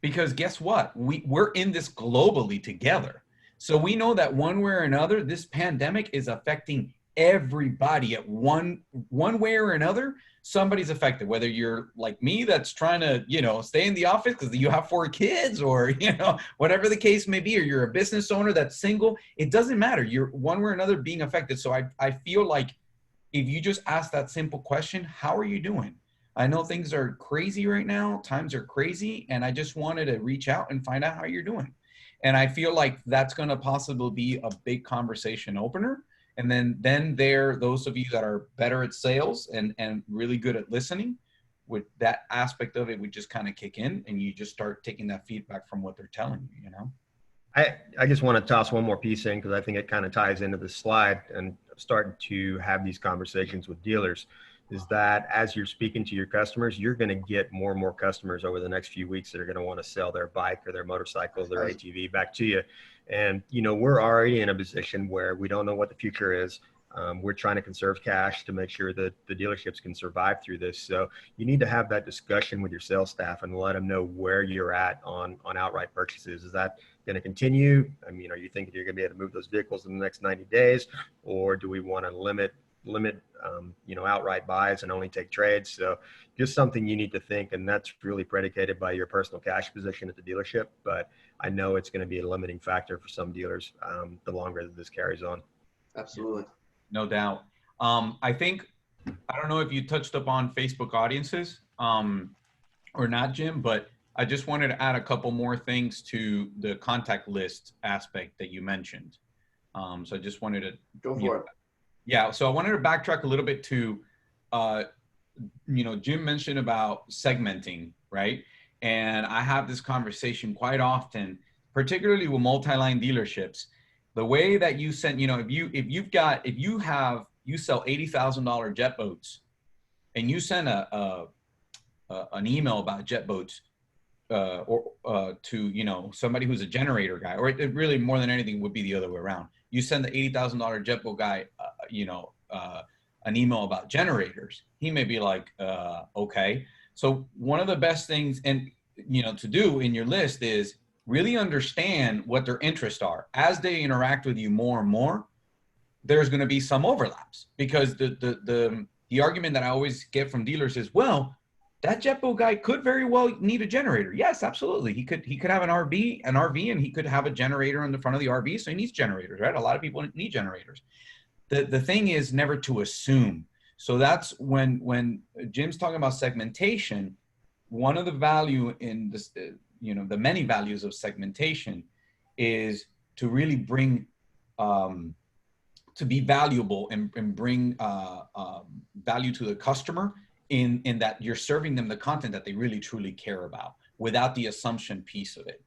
Because guess what? We're in this globally together. So we know that one way or another, this pandemic is affecting everybody at one way or another. Somebody's affected, whether you're like me that's trying to, stay in the office because you have 4 kids, or, whatever the case may be, or you're a business owner that's single. It doesn't matter. You're one way or another being affected. So I feel like if you just ask that simple question, how are you doing? I know things are crazy right now. Times are crazy. And I just wanted to reach out and find out how you're doing. And I feel like that's going to possibly be a big conversation opener. And then those of you that are better at sales and really good at listening, with that aspect of it would just kind of kick in, and you just start taking that feedback from what they're telling you, I just want to toss one more piece in, because I think it kind of ties into the slide, and starting to have these conversations with dealers, is that as you're speaking to your customers, you're going to get more and more customers over the next few weeks that are going to want to sell their bike or their motorcycle, their ATV back to you. And, we're already in a position where we don't know what the future is. We're trying to conserve cash to make sure that the dealerships can survive through this. So you need to have that discussion with your sales staff and let them know where you're at on outright purchases. Is that going to continue? I mean, are you thinking you're going to be able to move those vehicles in the next 90 days? Or do we want to limit outright buys and only take trades? So just something you need to think, and that's really predicated by your personal cash position at the dealership. But I know it's going to be a limiting factor for some dealers the longer that this carries on. Absolutely. No doubt. I don't know if you touched upon Facebook audiences or not, Jim, but I just wanted to add a couple more things to the contact list aspect that you mentioned. So I just wanted to go for it. Yeah. So I wanted to backtrack a little bit to, Jim mentioned about segmenting, right? And I have this conversation quite often, particularly with multi-line dealerships. The way that you send, if you sell $80,000 jet boats, and you send an email about jet boats to somebody who's a generator guy, or it really more than anything would be the other way around. You send the $80,000 jet boat guy, an email about generators. He may be like, okay. So one of the best things to do in your list is really understand what their interests are. As they interact with you more and more, there's going to be some overlaps, because the argument that I always get from dealers is, well, that JetBoat guy could very well need a generator. Yes, absolutely. He could have an RV, and he could have a generator in the front of the RV. So he needs generators, right? A lot of people need generators. The thing is never to assume. So that's when Jim's talking about segmentation, one of the value in this, the many values of segmentation is to really bring, to be valuable and bring value to the customer in that you're serving them the content that they really truly care about without the assumption piece of it.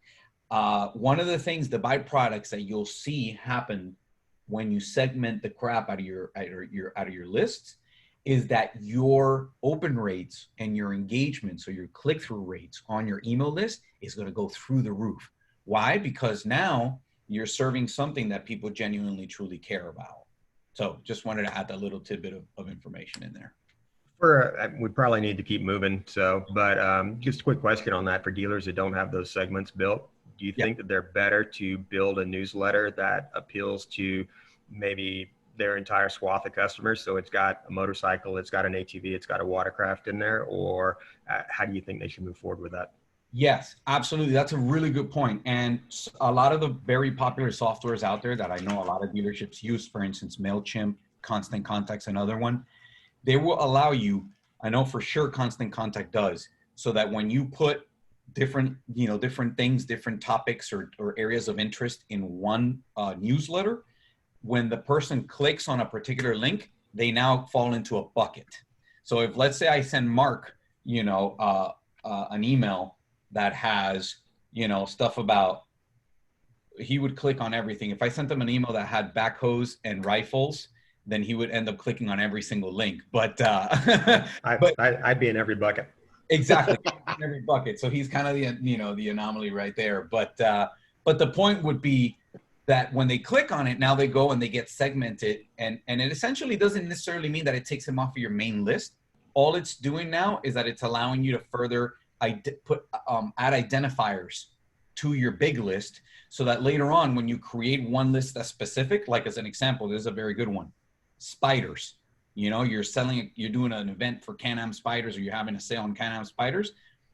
One of the things, the byproducts that you'll see happen when you segment the crap out of your lists, is that your open rates and your engagement, so your click-through rates on your email list, is going to go through the roof. Why? Because now you're serving something that people genuinely truly care about. So just wanted to add that little tidbit of information in there. We probably need to keep moving. So, but just a quick question on that for dealers that don't have those segments built. Do you think that they're better to build a newsletter that appeals to maybe their entire swath of customers? So it's got a motorcycle, it's got an ATV, it's got a watercraft in there, or how do you think they should move forward with that? Yes, absolutely. That's a really good point. And a lot of the very popular softwares out there that I know a lot of dealerships use, for instance, MailChimp, Constant Contact's another one, they will allow you, I know for sure Constant Contact does, so that when you put different things, different topics or areas of interest in one newsletter, when the person clicks on a particular link, they now fall into a bucket. So if, let's say I send Mark, an email that has, stuff about, he would click on everything. If I sent him an email that had backhoes and rifles, then he would end up clicking on every single link. But I'd be in every bucket. Exactly, in every bucket. So he's kind of the anomaly right there. But the point would be that when they click on it, now they go and they get segmented, and it essentially doesn't necessarily mean that it takes them off of your main list. All it's doing now is that it's allowing you to further add identifiers to your big list, so that later on, when you create one list that's specific, like as an example, this is a very good one, spiders. You're doing an event for Can-Am spiders, or you're having a sale on Can-Am spiders.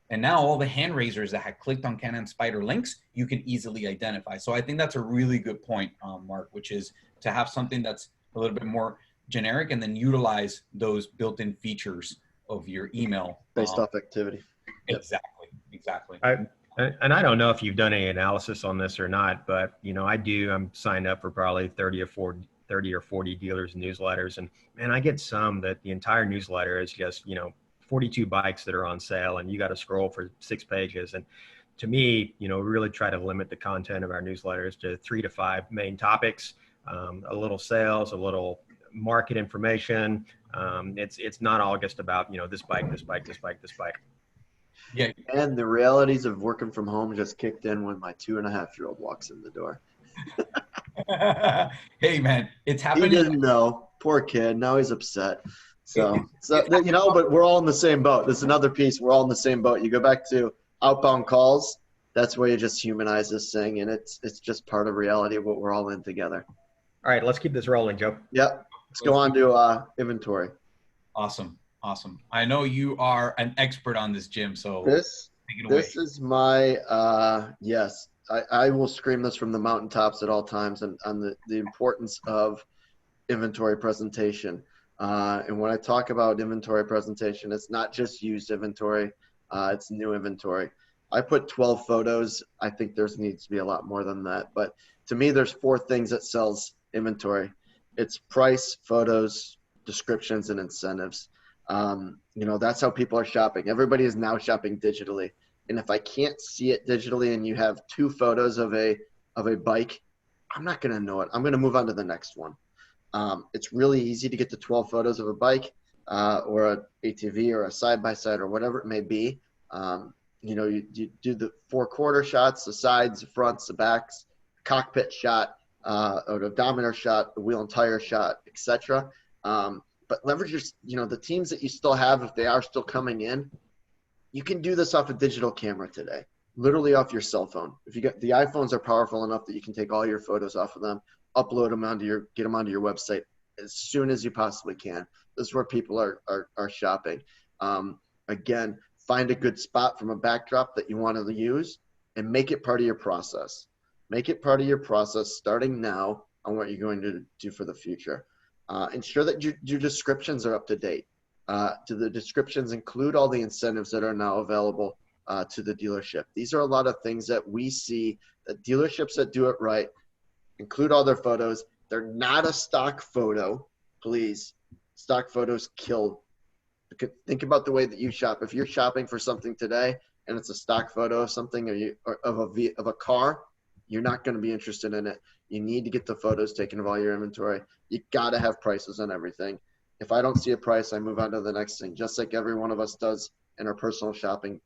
And now all the hand raisers that had clicked on Can-Am spider links, you can easily identify. So I think that's a really good point, Mark, which is to have something that's a little bit more generic and then utilize those built-in features of your email. Based off activity. Exactly. And I don't know if you've done any analysis on this or not, but I do. I'm signed up for probably 30 or 40 dealers newsletters, and man, I get some that the entire newsletter is just 42 bikes that are on sale, and you got to scroll for 6 pages. And to me, we really try to limit the content of our newsletters to 3 to 5 main topics, a little sales, a little market information. It's not all just about this bike, this bike, this bike, this bike. Yeah. And the realities of working from home just kicked in when my 2.5-year-old walks in the door. Hey man, it's happening. He didn't know. Poor kid. Now he's upset. So but we're all in the same boat. There's another piece. We're all in the same boat. You go back to outbound calls. That's where you just humanize this thing, and it's just part of reality of what we're all in together. All right, let's keep this rolling, Joe. Yep. Let's go on to inventory. Awesome. I know you are an expert on this, Jim. So take it away. This is my yes. I will scream this from the mountaintops at all times on the importance of inventory presentation. And when I talk about inventory presentation, it's not just used inventory, it's new inventory. I put 12 photos. I think there's needs to be a lot more than that. But to me, there's 4 things that sells inventory. It's price, photos, descriptions, and incentives. That's how people are shopping. Everybody is now shopping digitally. And if I can't see it digitally and you have 2 photos of a bike, I'm not going to know it. I'm going to move on to the next one. It's really easy to get the 12 photos of a bike or an ATV or a side-by-side or whatever it may be. You do the 4-quarter shots, the sides, the fronts, the backs, cockpit shot, or the odometer shot, the wheel and tire shot, etc. But leverage the teams that you still have, if they are still coming in. You can do this off a digital camera today. literally off your cell phone. If you get the iPhones are powerful enough that you can take all your photos off of them, upload them get them onto your website as soon as you possibly can. This is where people are shopping. Again, find a good spot from a backdrop that you want to use and make it part of your process. Make it part of your process starting now on what you're going to do for the future. Ensure that your descriptions are up to date. Do the descriptions include all the incentives that are now available to the dealership? These are a lot of things that we see that dealerships that do it right include all their photos. They're not a stock photo, please. Stock photos kill. Think about the way that you shop. If you're shopping for something today and it's a stock photo of something or of a car, you're not going to be interested in it. You need to get the photos taken of all your inventory. You got to have prices on everything. If I don't see a price, I move on to the next thing, just like every one of us does in our personal shopping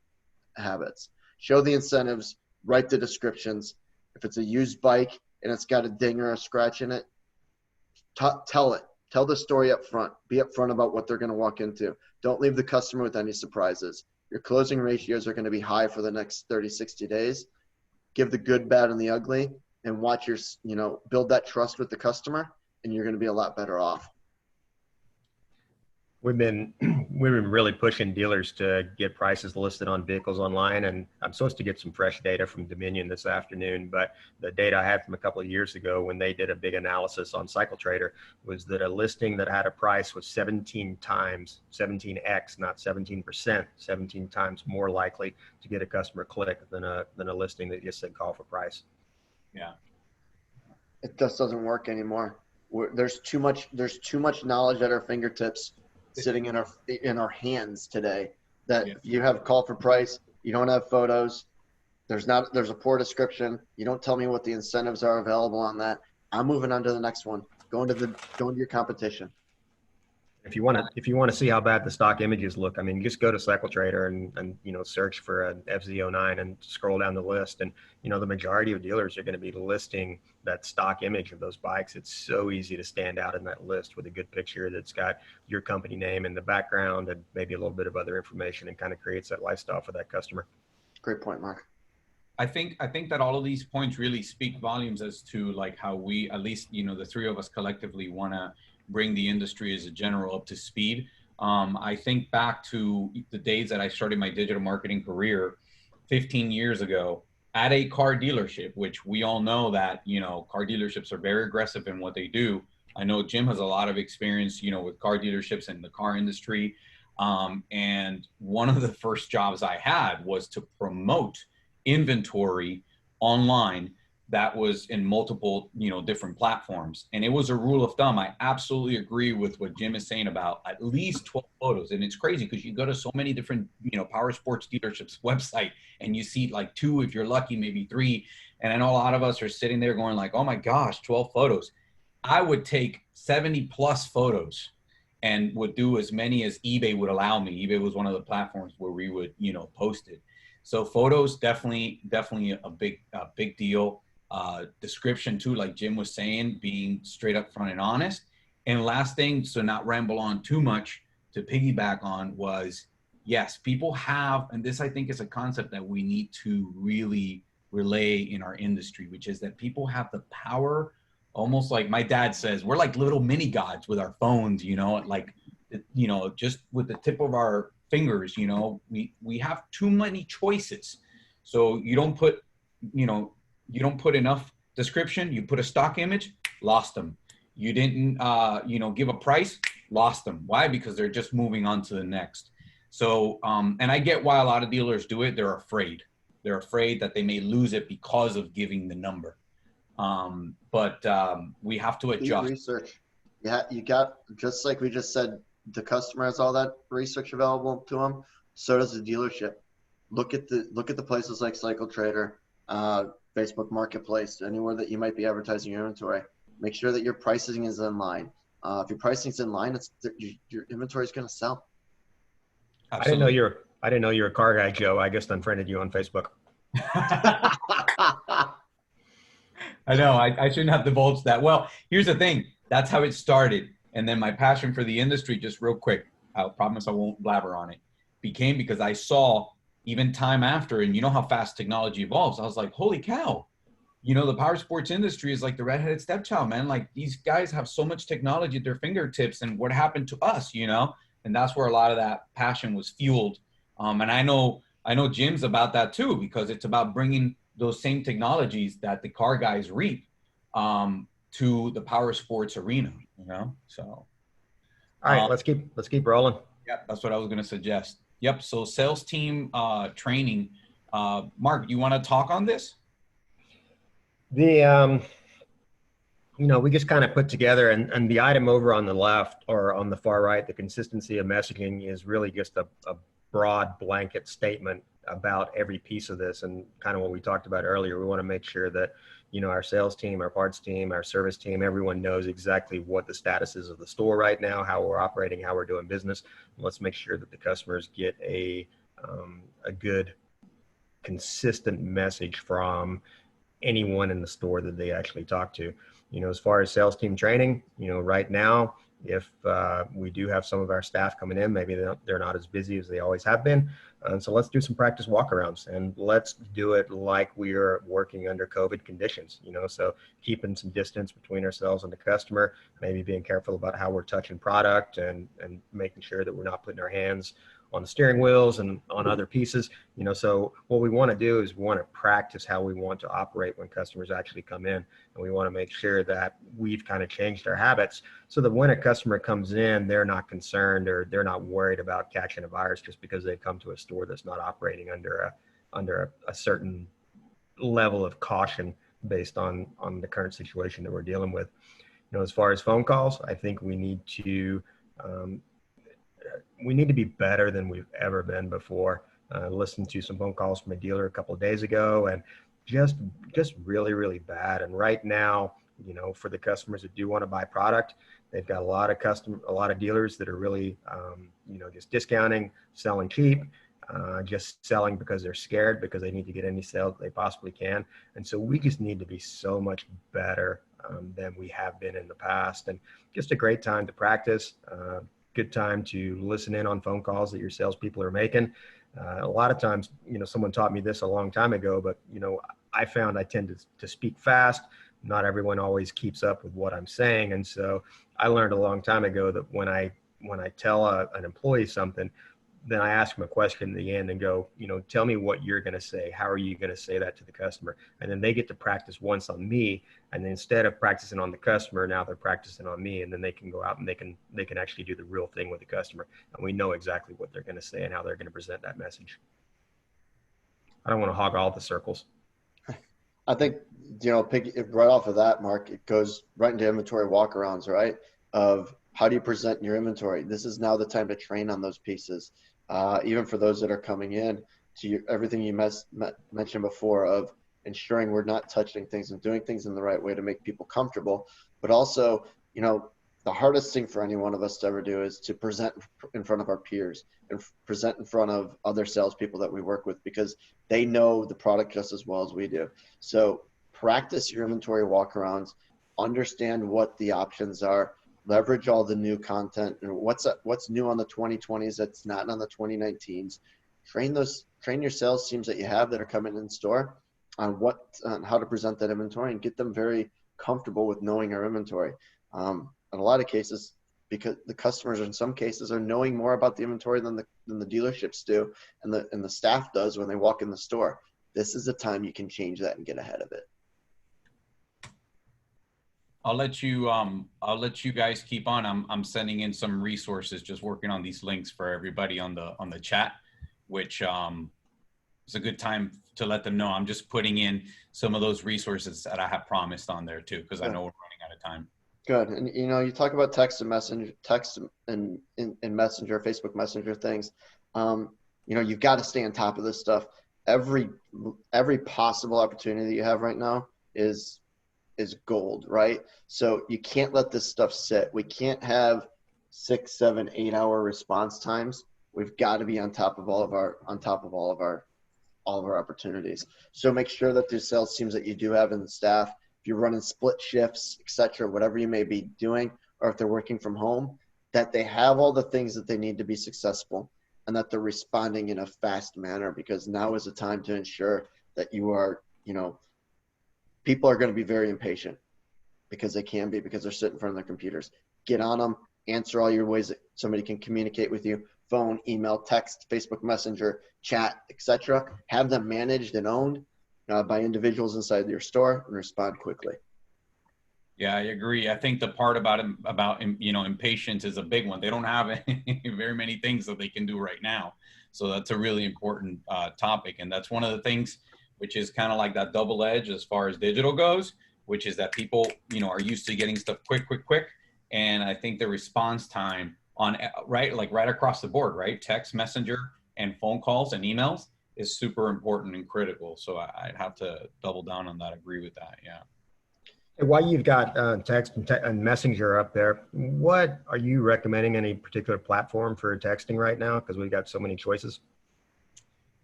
habits. Show the incentives, write the descriptions. If it's a used bike and it's got a ding or a scratch in it, tell it. Tell the story up front. Be upfront about what they're going to walk into. Don't leave the customer with any surprises. Your closing ratios are going to be high for the next 30, 60 days. Give the good, bad, and the ugly, and watch build that trust with the customer, and you're going to be a lot better off. We've been really pushing dealers to get prices listed on vehicles online, and I'm supposed to get some fresh data from Dominion this afternoon, but the data I had from a couple of years ago when they did a big analysis on Cycle Trader was that a listing that had a price was 17x, not 17%, 17 times more likely to get a customer click than a listing that just said call for price. Yeah. It just doesn't work anymore. There's too much knowledge at our fingertips sitting in our hands today that Yeah. you have call for price, you don't have photos, there's a poor description, you don't tell me what the incentives are available on that. I'm moving on to the next one. Going to your competition. If you want to see how bad the stock images look, I mean, just go to Cycle Trader and search for an FZ09 and scroll down the list. And, the majority of dealers are going to be listing that stock image of those bikes. It's so easy to stand out in that list with a good picture that's got your company name in the background and maybe a little bit of other information, and kind of creates that lifestyle for that customer. Great point, Mark. I think that all of these points really speak volumes as to like how we, at least, the three of us collectively want to bring the industry as a general up to speed. I think back to the days that I started my digital marketing career 15 years ago at a car dealership, which we all know that, car dealerships are very aggressive in what they do. I know Jim has a lot of experience, with car dealerships and the car industry. And one of the first jobs I had was to promote inventory online that was in multiple, different platforms. And it was a rule of thumb. I absolutely agree with what Jim is saying about at least 12 photos. And it's crazy because you go to so many different, Powersports dealerships website and you see like 2, if you're lucky, maybe 3. And I know a lot of us are sitting there going like, oh my gosh, 12 photos. I would take 70 plus photos and would do as many as eBay would allow me. eBay was one of the platforms where we would, post it. So photos, definitely a big deal. Description too, like Jim was saying, being straight up front and honest. And last thing, so not ramble on too much, to piggyback on was, yes, people have, and this I think is a concept that we need to really relay in our industry, which is that people have the power, almost like my dad says, we're like little mini gods with our phones, like, just with the tip of our fingers, we have too many choices. So you don't put enough description, you put a stock image, lost them. You didn't, give a price, lost them. Why? Because they're just moving on to the next. So, and I get why a lot of dealers do it. They're afraid. They're afraid that they may lose it because of giving the number. But we have to adjust. Research. Yeah, you got, just like we just said, the customer has all that research available to them. So does the dealership. Look at the places like Cycle Trader, Facebook Marketplace, anywhere that you might be advertising your inventory. Make sure that your pricing is in line. If your pricing is in line, your inventory is going to sell. Absolutely. I didn't know you're a car guy, Joe. I just unfriended you on Facebook. I know I shouldn't have divulged that. Well, here's the thing. That's how it started. And then my passion for the industry, just real quick, I promise I won't blabber on it, became because I saw even time after, and you know how fast technology evolves. I was like, holy cow, you know, the power sports industry is like the redheaded stepchild, man. Like these guys have so much technology at their fingertips, and what happened to us, you know? And that's where a lot of that passion was fueled. And I know Jim's about that too, because it's about bringing those same technologies that the car guys reap to the power sports arena, you know? So, All right, um, let's keep rolling. yeah, that's what I was going to suggest. Yep. So sales team training. Mark, you want to talk on this? The we just kind of put together, and the item over on the left or on the far right, the consistency of messaging is really just a broad blanket statement about every piece of this, and kind of what we talked about earlier. We want to make sure that, our sales team, our parts team, our service team, everyone knows exactly what the status is of the store right now, how we're operating, how we're doing business. And let's make sure that the customers get a good, consistent message from anyone in the store that they actually talk to. As far as sales team training, right now, if we do have some of our staff coming in, maybe they're not as busy as they always have been. And so let's do some practice walkarounds, and let's do it like we're working under COVID conditions, so keeping some distance between ourselves and the customer, maybe being careful about how we're touching product and making sure that we're not putting our hands on the steering wheels and on other pieces. So what we want to do is we want to practice how we want to operate when customers actually come in. And we want to make sure that we've kind of changed our habits so that when a customer comes in, they're not concerned or they're not worried about catching a virus just because they've come to a store that's not operating under a certain level of caution based on the current situation that we're dealing with. As far as phone calls, I think we need to be better than we've ever been before. Listened to some phone calls from a dealer a couple of days ago, and just really, really bad. And right now, for the customers that do want to buy product, they've got a lot of dealers that are really, just discounting, selling cheap, just selling because they're scared, because they need to get any sales they possibly can. And so we just need to be so much better than we have been in the past. And just a great time to practice. Good time to listen in on phone calls that your salespeople are making. A lot of times, someone taught me this a long time ago, but, I found I tend to speak fast. Not everyone always keeps up with what I'm saying. And so I learned a long time ago that when I tell an employee something, then I ask them a question in the end and go, tell me what you're going to say. How are you going to say that to the customer? And then they get to practice once on me. And then instead of practicing on the customer, now they're practicing on me. And then they can go out and they can actually do the real thing with the customer. And we know exactly what they're going to say and how they're going to present that message. I don't want to hog all the circles. I think, pick right off of that, Mark, it goes right into inventory walkarounds, right? Of how do you present your inventory? This is now the time to train on those pieces. Even for those that are coming in, to everything you mentioned before of ensuring we're not touching things and doing things in the right way to make people comfortable. But also, the hardest thing for any one of us to ever do is to present in front of our peers and present in front of other salespeople that we work with, because they know the product just as well as we do. So practice your inventory walkarounds, understand what the options are, leverage all the new content and what's new on the 2020s that's not on the 2019s. Train your sales teams that you have that are coming in store on how to present that inventory and get them very comfortable with knowing our inventory. In a lot of cases, because the customers in some cases are knowing more about the inventory than the dealerships do and the staff does when they walk in the store. This is the time you can change that and get ahead of it. I'll let you guys keep on. I'm sending in some resources, just working on these links for everybody on the chat, which is a good time to let them know. I'm just putting in some of those resources that I have promised on there too, because I know we're running out of time. Good. And you talk about text and Messenger, Facebook Messenger things. You've got to stay on top of this stuff. Every possible opportunity you have right now is gold, right? So you can't let this stuff sit. We can't have 6, 7, 8 hour response times. We've got to be on top of all of our opportunities. So make sure that the sales teams that you do have in the staff, if you're running split shifts, etc., whatever you may be doing, or if they're working from home, that they have all the things that they need to be successful. and that they're responding in a fast manner, because now is the time to ensure that you are, people are going to be very impatient because they can be, because they're sitting in front of their computers. Get on them, answer all your ways that somebody can communicate with you: phone, email, text, Facebook Messenger, chat, etc. Have them managed and owned by individuals inside your store, and respond quickly. Yeah, I agree. I think the part about impatience is a big one. They don't have very many things that they can do right now, so that's a really important topic, and that's one of the things which is kind of like that double edge as far as digital goes, which is that people are used to getting stuff quick, and I think the response time on right across the board, right, text, messenger, and phone calls and emails is super important and critical. So I'd have to double down on that. Agree with that. Yeah. While you've got text and messenger up there, what are you recommending? Any particular platform for texting right now? Because we've got so many choices.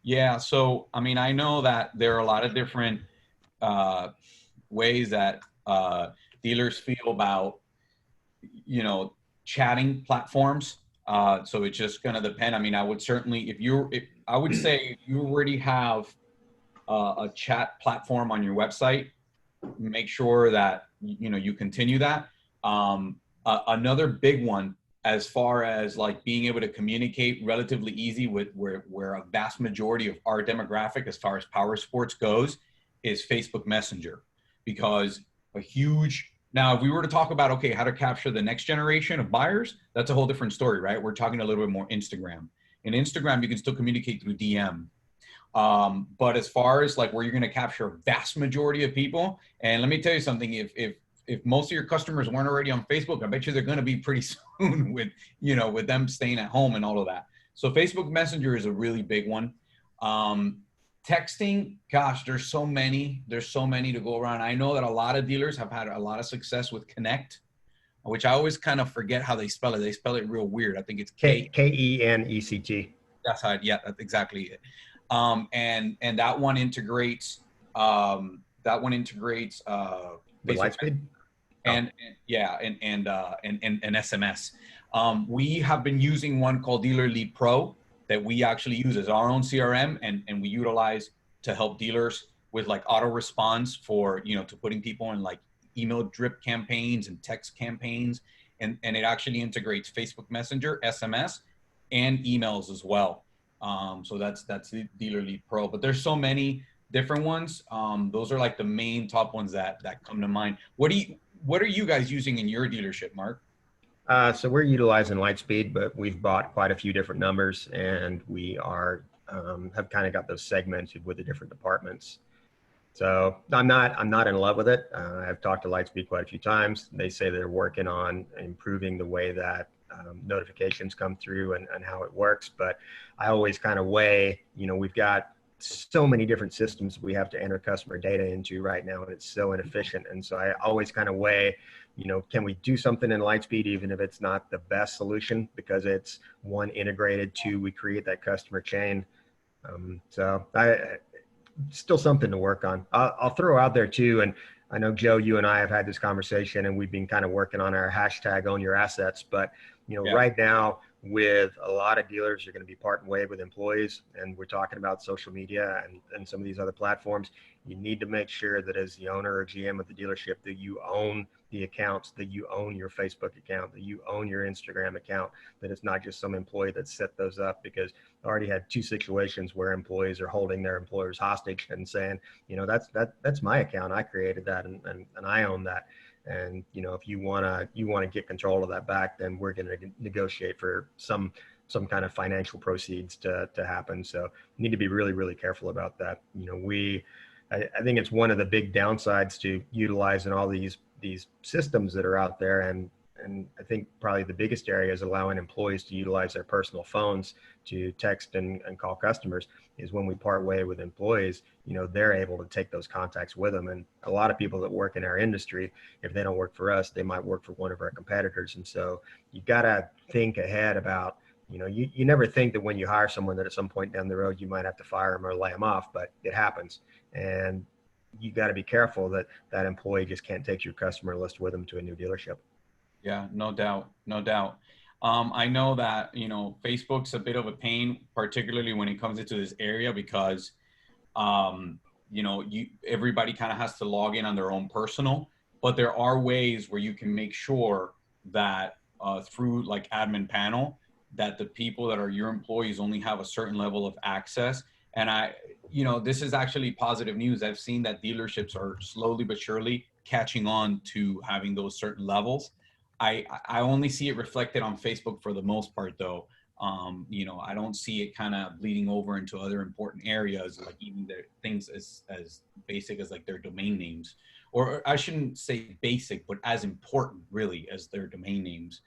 Yeah. So, I mean, I know that there are a lot of different ways that dealers feel about, chatting platforms. So it's just going to depend. I mean, I would certainly, I would say if you already have a chat platform on your website, make sure that you continue that. Another big one, as far as like being able to communicate relatively easy with where a vast majority of our demographic as far as power sports goes, is Facebook Messenger. Because now if we were to talk about, okay, how to capture the next generation of buyers, that's a whole different story, right? We're talking a little bit more Instagram. In Instagram, you can still communicate through DM. But as far as like where you're going to capture a vast majority of people, and let me tell you something, if most of your customers weren't already on Facebook, I bet you they're going to be pretty soon with them staying at home and all of that. So Facebook Messenger is a really big one. Texting, gosh, there's so many to go around. I know that a lot of dealers have had a lot of success with Connect, which I always kind of forget how they spell it. They spell it real weird. I think it's Kenect. That's how. Yeah, that's exactly it. And that one integrates With Lightspeed. and SMS. We have been using one called Dealer Lead Pro that we actually use as our own CRM, and we utilize to help dealers with like auto response for to putting people in like email drip campaigns and text campaigns, and it actually integrates Facebook Messenger, SMS, and emails as well. So that's the Dealer Lead Pro, but there's so many different ones. Those are like the main top ones that come to mind. What are you guys using in your dealership, Mark? So we're utilizing Lightspeed, but we've bought quite a few different numbers, and we are have kind of got those segmented with the different departments. So I'm not in love with it. I've talked to Lightspeed quite a few times. They say they're working on improving the way that notifications come through and how it works. But I always kind of weigh, we've got so many different systems we have to enter customer data into right now, and it's so inefficient. And so I always kind of weigh, can we do something in Lightspeed, even if it's not the best solution, because it's one, integrated, two, we create that customer chain. So still something to work on. I'll throw out there too, and I know, Joe, you and I have had this conversation, and we've been kind of working on our hashtag own your assets. But right now, with a lot of dealers are going to be parting way with employees, and we're talking about social media and some of these other platforms. You need to make sure that as the owner or GM of the dealership, that you own the accounts, that you own your Facebook account, that you own your Instagram account, that it's not just some employee that set those up. Because I already had two situations where employees are holding their employers hostage and saying, that's my account, I created that, and I own that. And if you want to get control of that back, then we're going to negotiate for some kind of financial proceeds to happen. So you need to be really, really careful about that. I think it's one of the big downsides to utilizing all these systems that are out there, and I think probably the biggest area is allowing employees to utilize their personal phones to text and call customers. Is when we part way with employees, they're able to take those contacts with them. And a lot of people that work in our industry, if they don't work for us, they might work for one of our competitors. And so you got to think ahead about, you never think that when you hire someone that at some point down the road, you might have to fire them or lay them off, but it happens. And you got to be careful that that employee just can't take your customer list with them to a new dealership. Yeah, no doubt. I know that, Facebook's a bit of a pain, particularly when it comes into this area because, um, everybody kind of has to log in on their own personal, but there are ways where you can make sure that through like admin panel, that the people that are your employees only have a certain level of access. And this is actually positive news. I've seen that dealerships are slowly but surely catching on to having those certain levels. I only see it reflected on Facebook for the most part, though. I don't see it kind of bleeding over into other important areas, like even the things as basic as like their domain names, or I shouldn't say basic, but as important really as their domain names.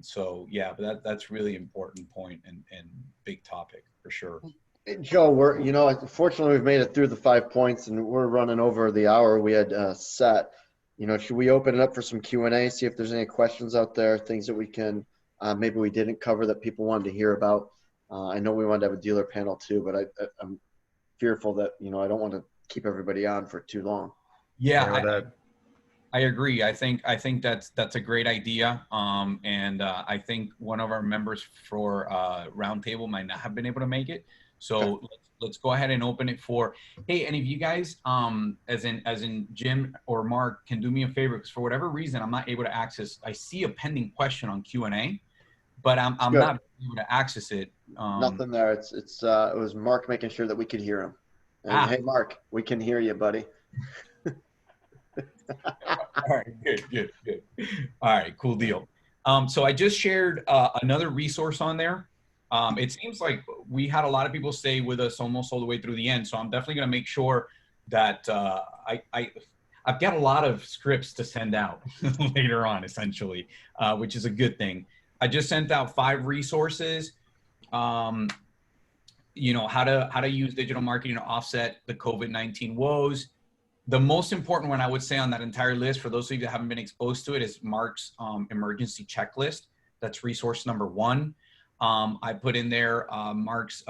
So yeah, but that's really important point and big topic for sure. Joe, fortunately we've made it through the 5 points and we're running over the hour we had set. Should we open it up for some Q&A, see if there's any questions out there, things that we can, maybe we didn't cover that people wanted to hear about. I know we wanted to have a dealer panel too, but I'm fearful that, I don't want to keep everybody on for too long. Yeah, I agree. I think that's a great idea. And I think one of our members for Roundtable might not have been able to make it. So let's go ahead and open it for, hey, and if you guys, as in Jim or Mark, can do me a favor, because for whatever reason I'm not able to access. I see a pending question on Q&A, but I'm not able to access it. Nothing there. It was Mark making sure that we could hear him. And hey, Mark, we can hear you, buddy. All right, good. All right, cool deal. So I just shared another resource on there. It seems like we had a lot of people stay with us almost all the way through the end. So I'm definitely going to make sure that I've got a lot of scripts to send out later on, essentially, which is a good thing. I just sent out 5 resources. How to use digital marketing to offset the COVID-19 woes. The most important one I would say on that entire list, for those of you that haven't been exposed to it, is Mark's emergency checklist. That's resource number 1. I put in there Mark's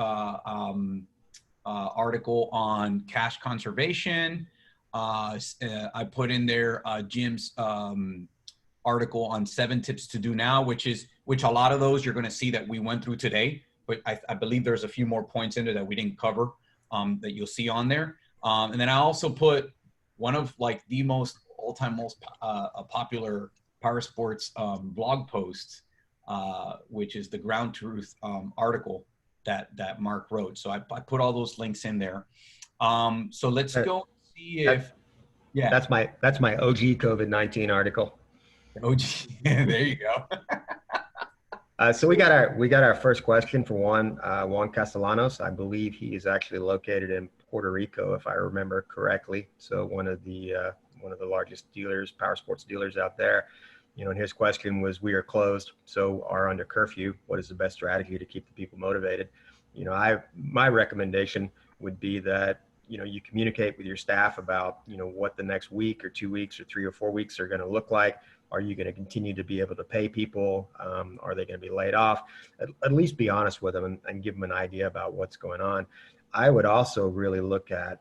article on cash conservation. I put in there Jim's article on 7 tips to do now, which a lot of those you're going to see that we went through today. But I believe there's a few more points in there that we didn't cover that you'll see on there. And then I also put one of like the all-time most popular Powersports blog posts, which is the Ground Truth article that Mark wrote. So I put all those links in there. So let's go see if, yeah. That's my OG COVID-19 article. OG, there you go. So we got our first question for Juan Castellanos. I believe he is actually located in Puerto Rico, if I remember correctly. So one of the largest dealers, Powersports dealers out there. And his question was, we are closed, so are under curfew. What is the best strategy to keep the people motivated? My recommendation would be that, you communicate with your staff about, what the next week or 2 weeks or 3 or 4 weeks are going to look like. Are you going to continue to be able to pay people? Are they going to be laid off? At least be honest with them and give them an idea about what's going on. I would also really look at,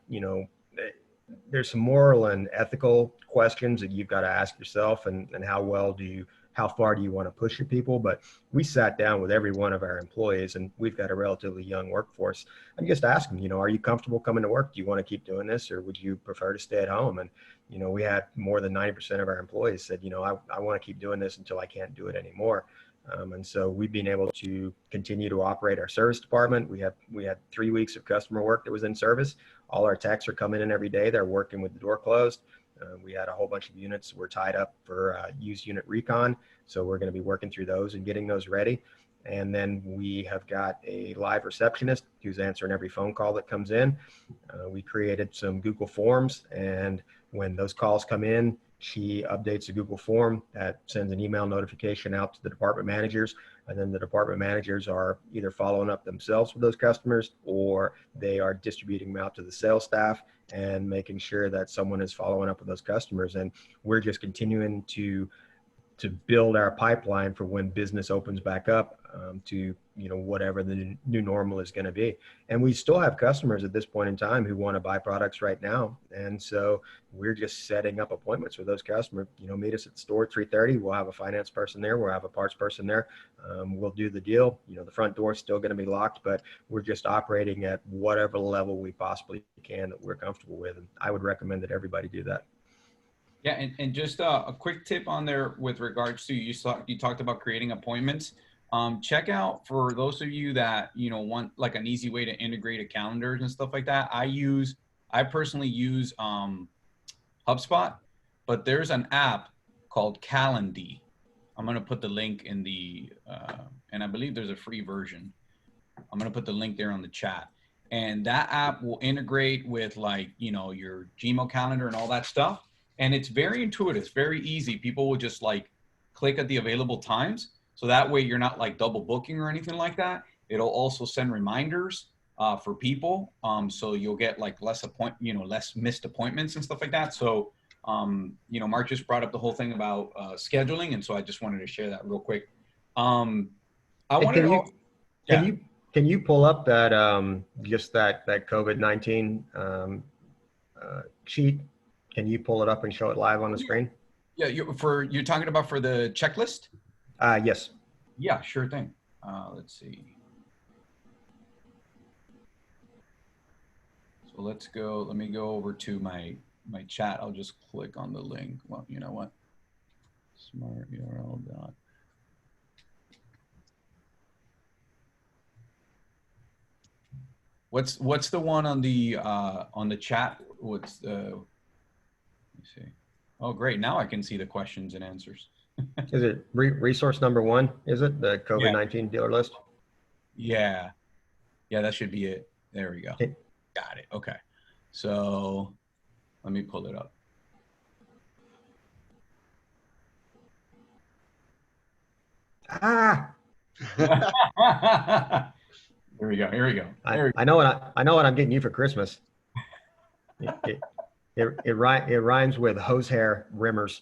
there's some moral and ethical questions that you've got to ask yourself, and how far do you want to push your people? But we sat down with every one of our employees, and we've got a relatively young workforce, and just ask them, are you comfortable coming to work? Do you want to keep doing this, or would you prefer to stay at home? And, we had more than 90% of our employees said, I want to keep doing this until I can't do it anymore. And so we've been able to continue to operate our service department. We had 3 weeks of customer work that was in service. All our techs are coming in every day. They're working with the door closed. We had a whole bunch of units were tied up for used unit recon. So we're going to be working through those and getting those ready. And then we have got a live receptionist who's answering every phone call that comes in. We created some Google Forms, and when those calls come in, she updates a Google form that sends an email notification out to the department managers, and then the department managers are either following up themselves with those customers, or they are distributing them out to the sales staff and making sure that someone is following up with those customers. And we're just continuing to to build our pipeline for when business opens back up, to, you know, whatever the new normal is going to be. And we still have customers at this point in time who want to buy products right now. And so we're just setting up appointments with those customers. You know, meet us at the store at 3:30. We'll have a finance person there. We'll have a parts person there. We'll do the deal. You know, the front door is still going to be locked, but we're just operating at whatever level we possibly can that we're comfortable with. And I would recommend that everybody do that. Yeah, and just a quick tip on there with regards to you talked about creating appointments. Check out, for those of you that, you know, want like an easy way to integrate a calendars and stuff like that. I personally use HubSpot, but there's an app called Calendly. I'm gonna put the link in the and I believe there's a free version. I'm gonna put the link there on the chat. And that app will integrate with, like, you know, your Gmail calendar and all that stuff. And it's very intuitive, it's very easy. People will just like click at the available times. So that way you're not like double booking or anything like that. It'll also send reminders for people. So you'll get like less missed appointments and stuff like that. So, you know, Mark just brought up the whole thing about scheduling. And so I just wanted to share that real quick. I wanted to, yeah. Can you pull up that, just that COVID-19 sheet? Can you pull it up and show it live on the screen? Yeah, you're talking about for the checklist? Yes. Yeah, sure thing. Let's see. So let me go over to my chat. I'll just click on the link. Well, you know what? Smart URL dot. What's the one on the chat? What's the, let me see. Oh, great. Now I can see the questions and answers. Is it resource number 1? Is it the COVID-19 dealer list? Yeah. Yeah, that should be it. There we go. Okay. Got it. Okay. So let me pull it up. Ah. Here we go. Here we go. I know what I'm getting you for Christmas. It rhymes with hose hair rimmers.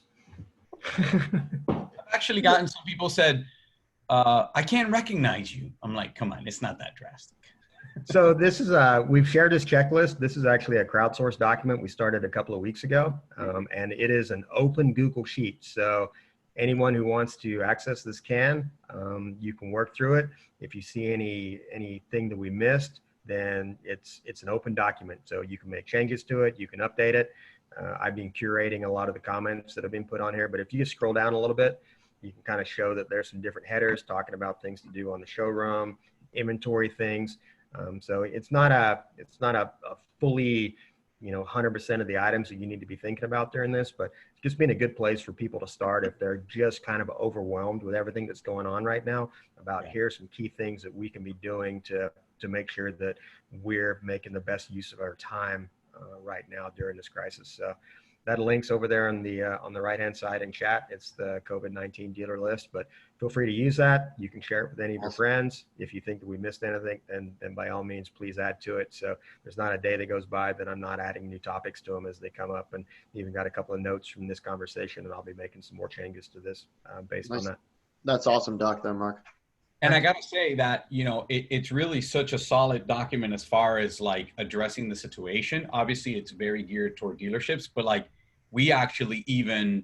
I've actually gotten some people said, I can't recognize you. I'm like, come on, it's not that drastic. So this is we've shared this checklist. This is actually a crowdsourced document we started a couple of weeks ago, and it is an open Google sheet. So anyone who wants to access this can, you can work through it. If you see anything that we missed, then it's an open document. So you can make changes to it, you can update it. I've been curating a lot of the comments that have been put on here, but if you just scroll down a little bit, you can kind of show that there's some different headers talking about things to do on the showroom, inventory things. So it's not a fully, 100% of the items that you need to be thinking about during this, but it's just been a good place for people to start if they're just kind of overwhelmed with everything that's going on right now. Here's some key things that we can be doing to make sure that we're making the best use of our time right now during this crisis. So that link's over there on the right-hand side in chat. It's the COVID-19 dealer list, but feel free to use that. You can share it with any of your friends. If you think that we missed anything, then by all means, please add to it. So there's not a day that goes by that I'm not adding new topics to them as they come up, and even got a couple of notes from this conversation, and I'll be making some more changes to this based on that. That's awesome, Doc, there, Mark. And I got to say that, it's really such a solid document as far as like addressing the situation. Obviously, it's very geared toward dealerships, but like we actually even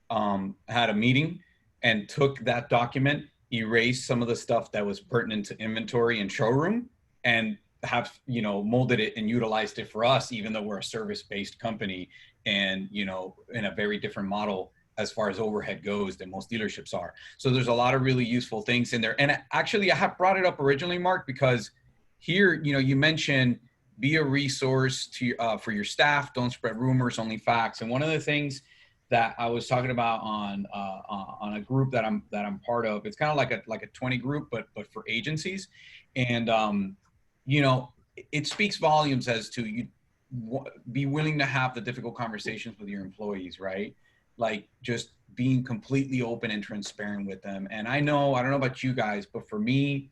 had a meeting and took that document, erased some of the stuff that was pertinent to inventory and showroom, and have, molded it and utilized it for us, even though we're a service-based company and, in a very different model as far as overhead goes than most dealerships are. So there's a lot of really useful things in there. And actually I have brought it up originally, Mark, because here, you mentioned be a resource to for your staff, don't spread rumors, only facts. And one of the things that I was talking about on a group that I'm part of, it's kind of like a 20 group, but for agencies. And, it speaks volumes as to you be willing to have the difficult conversations with your employees, right? Like just being completely open and transparent with them. And I don't know about you guys, but for me,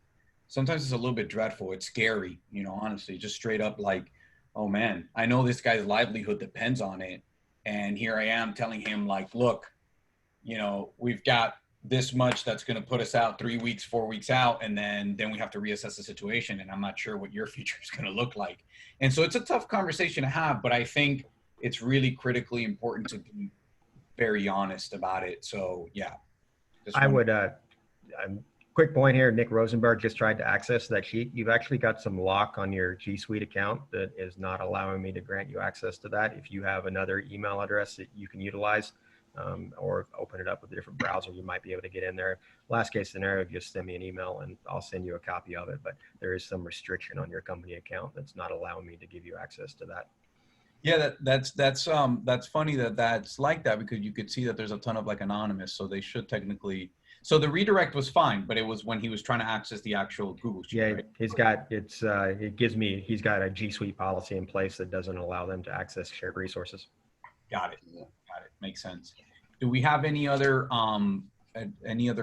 sometimes it's a little bit dreadful. It's scary, honestly, just straight up like, oh man, I know this guy's livelihood depends on it. And here I am telling him like, look, we've got this much that's going to put us out 3 weeks, 4 weeks out, and then we have to reassess the situation, and I'm not sure what your future is going to look like. And so it's a tough conversation to have, but I think it's really critically important to be very honest about it. So yeah. I would, quick point here, Nick Rosenberg just tried to access that sheet. You've actually got some lock on your G Suite account that is not allowing me to grant you access to that. If you have another email address that you can utilize, or open it up with a different browser, you might be able to get in there. Last case scenario, just send me an email and I'll send you a copy of it. But there is some restriction on your company account that's not allowing me to give you access to that. Yeah, that's funny that that's like that, because you could see that there's a ton of like anonymous, so they should technically. So the redirect was fine, but it was when he was trying to access the actual Google Sheet. Yeah, right? he's got he's got a G Suite policy in place that doesn't allow them to access shared resources. Got it. Makes sense. Do we have any other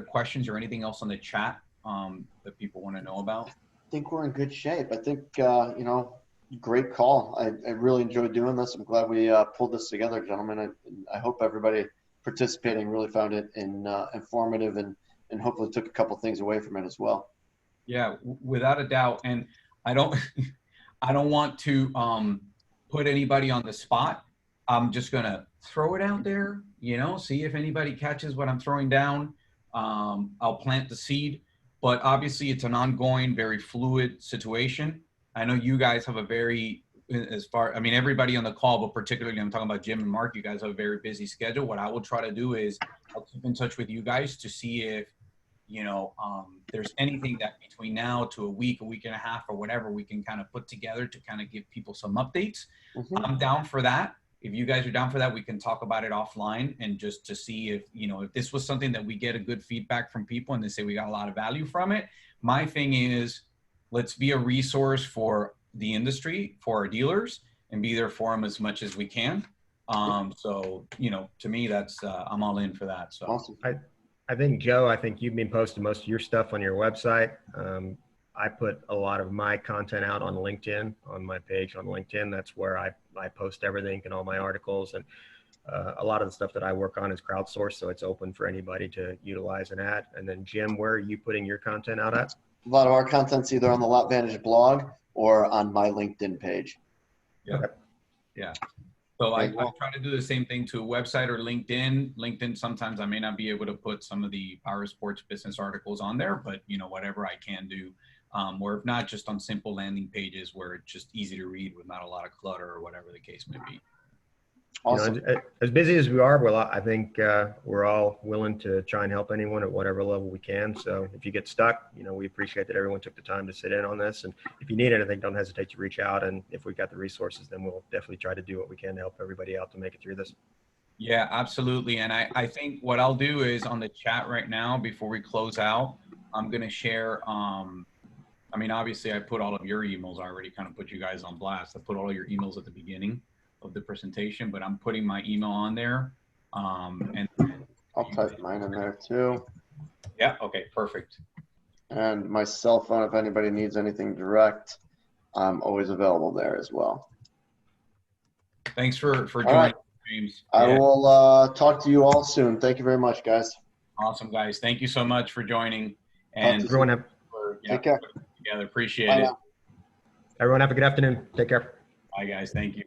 questions or anything else on the chat that people want to know about? I think we're in good shape. I think, great call. I really enjoyed doing this. I'm glad we pulled this together, gentlemen. I hope everybody participating really found it informative and hopefully took a couple things away from it as well. Yeah, without a doubt. And I don't want to put anybody on the spot. I'm just going to throw it out there, see if anybody catches what I'm throwing down. I'll plant the seed, but obviously it's an ongoing, very fluid situation. I know you guys have everybody on the call, but particularly I'm talking about Jim and Mark, you guys have a very busy schedule. What I will try to do is I'll keep in touch with you guys to see if, there's anything that between now to a week and a half or whatever, we can kind of put together to kind of give people some updates. Mm-hmm. I'm down for that. If you guys are down for that, we can talk about it offline and just to see if, if this was something that we get a good feedback from people and they say we got a lot of value from it. My thing is, let's be a resource for the industry, for our dealers, and be there for them as much as we can. So, to me, that's, I'm all in for that. So awesome. I think, Joe, you've been posting most of your stuff on your website. I put a lot of my content out on LinkedIn, on my page on LinkedIn. That's where I post everything and all my articles. And a lot of the stuff that I work on is crowdsourced, so it's open for anybody to utilize and add. And then, Jim, where are you putting your content out at? A lot of our content's either on the Lot Vantage blog or on my LinkedIn page. Yeah. Okay. Yeah. So I try to do the same thing to a website or LinkedIn. LinkedIn, sometimes I may not be able to put some of the Powersports business articles on there, but whatever I can do. Or if not, just on simple landing pages where it's just easy to read with not a lot of clutter or whatever the case may be. Awesome. As busy as we are, well, I think we're all willing to try and help anyone at whatever level we can. So if you get stuck, we appreciate that everyone took the time to sit in on this. And if you need anything, don't hesitate to reach out. And if we've got the resources, then we'll definitely try to do what we can to help everybody out to make it through this. Yeah, absolutely. And I think what I'll do is on the chat right now, before we close out, I'm going to share, obviously I put all of your emails. I already kind of put you guys on blast. I put all of your emails at the beginning of the presentation, but I'm putting my email on there. And I'll type mine in there too. Yeah. Okay. Perfect. And my cell phone, if anybody needs anything direct, I'm always available there as well. Thanks for joining, right. James. I will talk to you all soon. Thank you very much, guys. Awesome, guys. Thank you so much for joining. And everyone take care. Together. Appreciate Bye it. now. Everyone have a good afternoon. Take care. Bye, guys. Thank you.